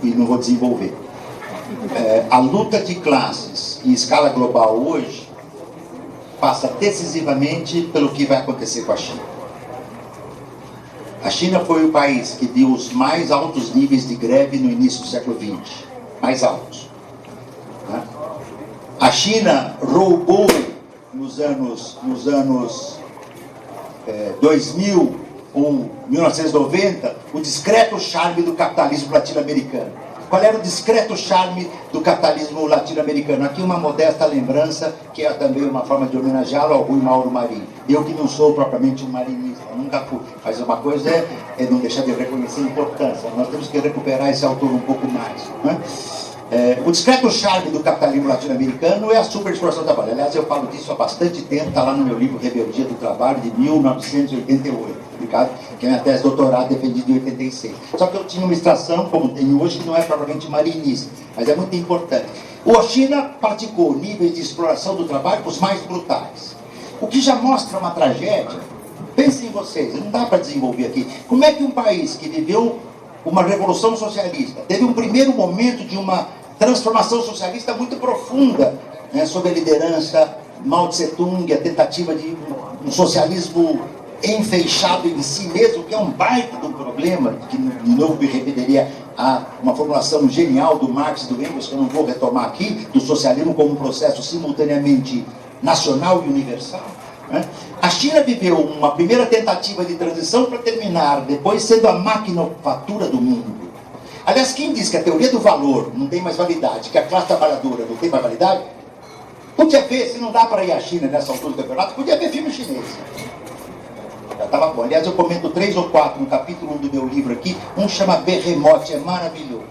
E não vou desenvolver. A luta de classes em escala global hoje passa decisivamente pelo que vai acontecer com a China. A China foi o país que deu os mais altos níveis de greve no início do século XX. Mais altos. Né? A China roubou nos anos 2000 ou 1990 o discreto charme do capitalismo latino-americano. Qual era o discreto charme do capitalismo latino-americano? Aqui uma modesta lembrança, que é também uma forma de homenageá-lo ao Rui Mauro Marinho. Eu que não sou propriamente um marinista, nunca fui. Mas uma coisa é não deixar de reconhecer a importância. Nós temos que recuperar esse autor um pouco mais. Né? O discreto charme do capitalismo latino-americano é a superexploração do trabalho. Aliás, eu falo disso há bastante tempo, está lá no meu livro Rebeldia do Trabalho, de 1988, publicado, que é a minha tese de doutorado defendida em 86. Só que eu tinha uma extração, como tenho hoje, que não é propriamente marinista, mas é muito importante. A China praticou níveis de exploração do trabalho os mais brutais, o que já mostra uma tragédia. Pensem em vocês, não dá para desenvolver aqui. Como é que um país que viveu uma revolução socialista teve um primeiro momento de uma transformação socialista muito profunda, né, sob a liderança Mao Tse-tung, a tentativa de um socialismo enfeixado em si mesmo, que é um baita do problema, que de novo me repetiria a uma formulação genial do Marx e do Engels, que eu não vou retomar aqui, do socialismo como um processo simultaneamente nacional e universal. Né? A China viveu uma primeira tentativa de transição para terminar, depois sendo a maquinofatura do mundo. Aliás, quem diz que a teoria do valor não tem mais validade, que a classe trabalhadora não tem mais validade, podia ver, se não dá para ir à China nessa altura do campeonato, podia ver filme chinês. Já estava bom. Aliás, eu comento 3 ou 4 no capítulo 1 do meu livro aqui. Um chama Behemoth, é maravilhoso.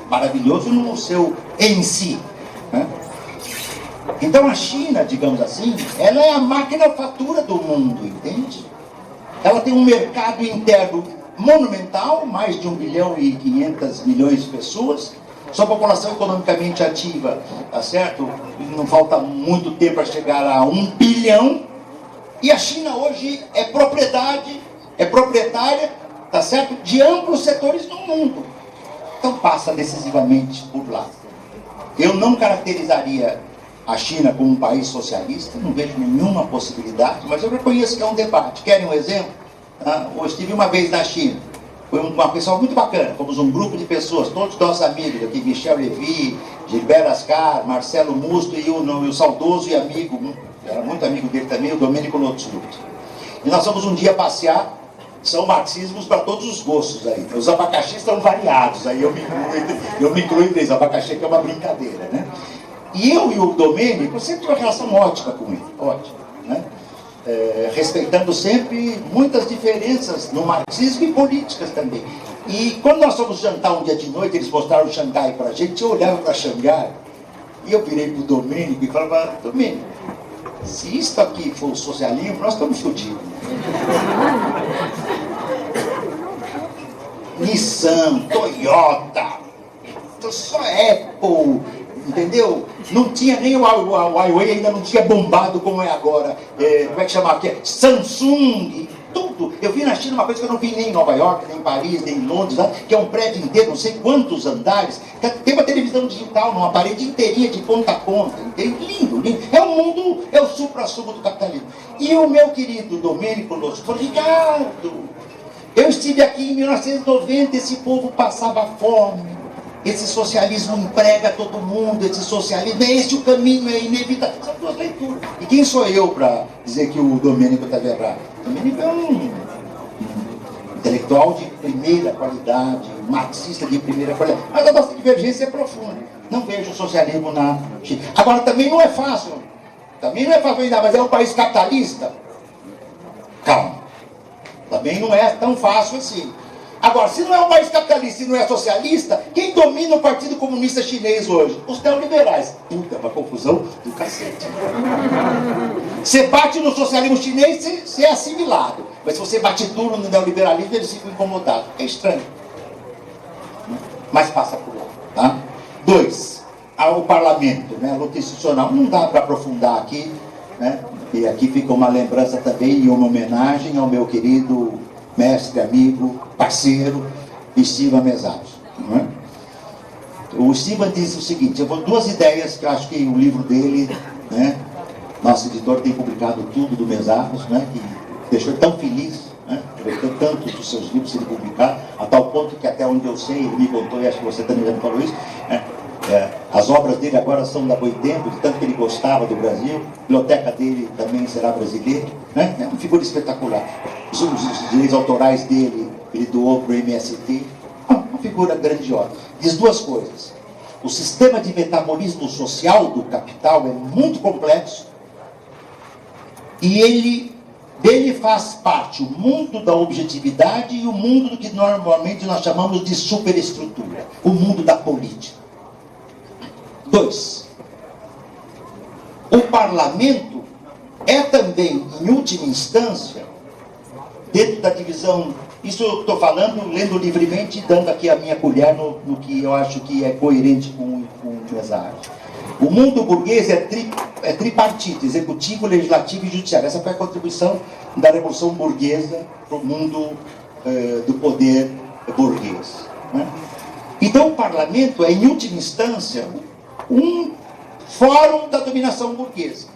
Maravilhoso no seu em si. Né? Então a China, digamos assim, ela é a maquinofatura do mundo, entende? Ela tem um mercado interno monumental, mais de 1 bilhão e 500 milhões de pessoas, sua população economicamente ativa, tá certo? Não falta muito tempo para chegar a 1 bilhão, e a China hoje é proprietária, tá certo? De amplos setores do mundo. Então passa decisivamente por lá. Eu não caracterizaria a China como um país socialista, não vejo nenhuma possibilidade, mas eu reconheço que é um debate. Querem um exemplo? Eu estive uma vez na China, foi uma pessoa muito bacana, fomos um grupo de pessoas, todos nossos amigos aqui, Michel Levy, Gilberto Ascar, Marcelo Musto e o saudoso e amigo, era muito amigo dele também, o Domênico Lotzuto. E nós fomos um dia passear, são marxismos para todos os gostos aí. Os abacaxis estão variados, aí eu me incluo em vez, abacaxi que é uma brincadeira, né? E eu e o Domênico sempre tive uma relação ótima com ele, ótima, né? Respeitando sempre muitas diferenças no marxismo e políticas também. E quando nós fomos jantar um dia de noite, eles mostraram Xangai para a gente, eu olhava para Xangai e eu virei para o Domênico e falava: Domênico, se isso aqui for o socialismo, nós estamos fodidos. Nissan, Toyota, só Apple, entendeu? Não tinha nem o Huawei, ainda não tinha bombado como é agora. Como é que chama aqui? Samsung, tudo. Eu vi na China uma coisa que eu não vi nem em Nova York, nem em Paris, nem em Londres, né? Que é um prédio inteiro, não sei quantos andares, tem uma televisão digital numa parede inteirinha de ponta a ponta, entendeu? Lindo, lindo. É o mundo, é o supra-sumo do capitalismo. E o meu querido Domênico Lotto falou: Ricardo, eu estive aqui em 1990, esse povo passava fome. Esse socialismo emprega todo mundo, esse socialismo, é esse o caminho, é inevitável. São duas leituras. E quem sou eu para dizer que o Domênico está errado? O Domênico é um intelectual de primeira qualidade, um marxista de primeira qualidade. Mas a nossa divergência é profunda. Não vejo o socialismo na China. Agora, também não é fácil. Também não é fácil ainda, mas é um país capitalista. Calma. Também não é tão fácil assim. Agora, se não é um país capitalista e não é socialista, quem domina o Partido Comunista Chinês hoje? Os neoliberais. Puta, uma confusão do cacete. Você bate no socialismo chinês, você é assimilado. Mas se você bate duro no neoliberalismo, eles ficam incomodados. É estranho. mas passa por lá. Tá? 2, o parlamento, né? A luta institucional. Não dá para aprofundar aqui, né? E aqui fica uma lembrança também e uma homenagem ao meu querido mestre, amigo, parceiro, Estivan Mesaros. Né? O Estivan disse o seguinte, eu vou 2 ideias que eu acho que o livro dele, né? Nosso editor tem publicado tudo do Mesaros, né? Que deixou tão feliz, né? Gostou tanto dos seus livros serem publicados, a tal ponto que até onde eu sei, ele me contou, e acho que você também já me falou isso, né? As obras dele agora são da Boitempo, de tanto que ele gostava do Brasil, a biblioteca dele também será brasileira, né? É uma figura espetacular. Os direitos autorais dele, ele doou para o MST, uma figura grandiosa. Diz 2 coisas. O sistema de metabolismo social do capital é muito complexo e dele faz parte o mundo da objetividade e o mundo do que normalmente nós chamamos de superestrutura, o mundo da política. 2, o parlamento é também, em última instância, dentro da divisão, isso eu estou falando, lendo livremente e dando aqui a minha colher no que eu acho que é coerente com o Mesaros. O mundo burguês é tripartite, executivo, legislativo e judiciário. Essa foi a contribuição da Revolução Burguesa para o mundo do poder burguês. Né? Então o parlamento é, em última instância, um fórum da dominação burguesa.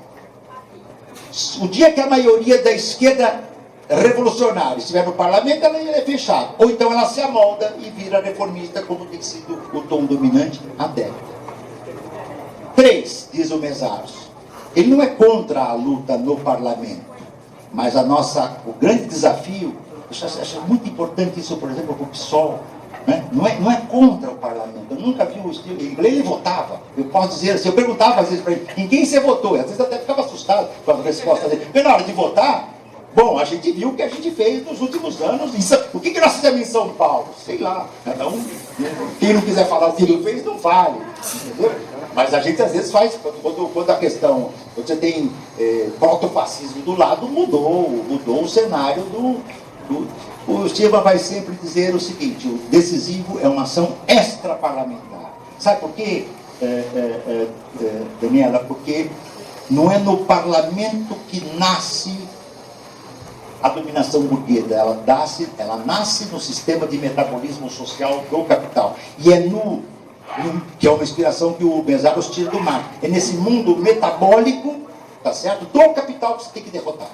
O dia que a maioria da esquerda revolucionária estiver no parlamento, ela é fechada. Ou então ela se amolda e vira reformista, como tem sido o tom dominante há décadas. 3, diz o Mesaros, ele não é contra a luta no parlamento, mas o grande desafio, eu acho muito importante isso, por exemplo, para o PSOL, né? Não é contra o parlamento. Eu nunca vi o estilo. Ele votava. Eu posso dizer assim, eu perguntava às vezes para ele, em quem você votou? E às vezes até ficava assustado com as respostas dele. Porque na hora de votar, bom, a gente viu o que a gente fez nos últimos anos. O que nós fizemos em São Paulo? Sei lá, cada um. Quem não quiser falar o que ele fez, não fale. Entendeu? Mas a gente às vezes faz, quando a questão, você tem protofascismo do lado, mudou o cenário O Estivan vai sempre dizer o seguinte, o decisivo é uma ação extraparlamentar. Sabe por quê, Daniela? Porque não é no parlamento que nasce a dominação burguesa, ela nasce no sistema de metabolismo social do capital. E é que é uma inspiração que o Mesaros tira do Marx. É nesse mundo metabólico, tá certo? Do capital que você tem que derrotar.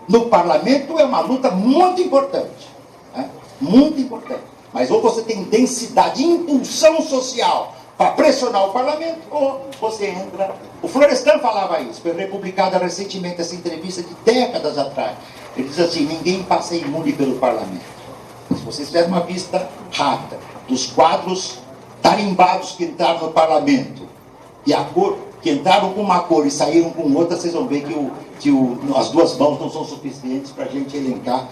No parlamento é uma luta muito importante. Né? Muito importante. Mas ou você tem densidade, impulsão social para pressionar o parlamento, ou você entra... O Florestan falava isso, foi republicada recentemente essa entrevista de décadas atrás. Ele diz assim, ninguém passa imune pelo parlamento. Se vocês fizerem uma vista rápida dos quadros tarimbados que entraram no parlamento, e a cor, que entraram com uma cor e saíram com outra, vocês vão ver que as 2 mãos não são suficientes para a gente elencar,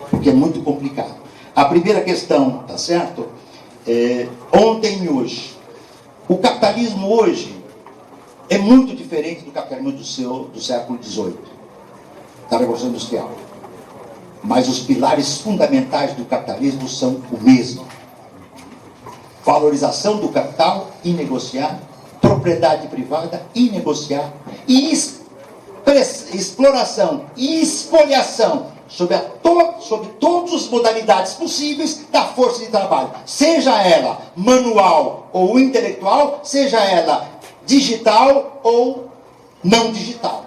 porque é muito complicado. A primeira questão, tá certo? Ontem e hoje. O capitalismo hoje é muito diferente do capitalismo do século XVIII, da Revolução Industrial. Mas os pilares fundamentais do capitalismo são o mesmo. Valorização do capital, inegociável, propriedade privada, inegociável, e exploração e espoliação sobre todas as modalidades possíveis da força de trabalho, seja ela manual ou intelectual, seja ela digital ou não digital.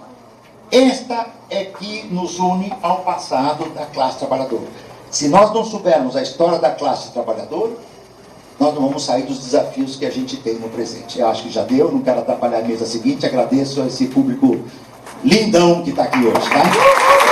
Esta é que nos une ao passado da classe trabalhadora. Se nós não soubermos a história da classe trabalhadora, nós não vamos sair dos desafios que a gente tem no presente. Eu acho que já deu, não quero atrapalhar a mesa seguinte, agradeço a esse público lindão que está aqui hoje, tá?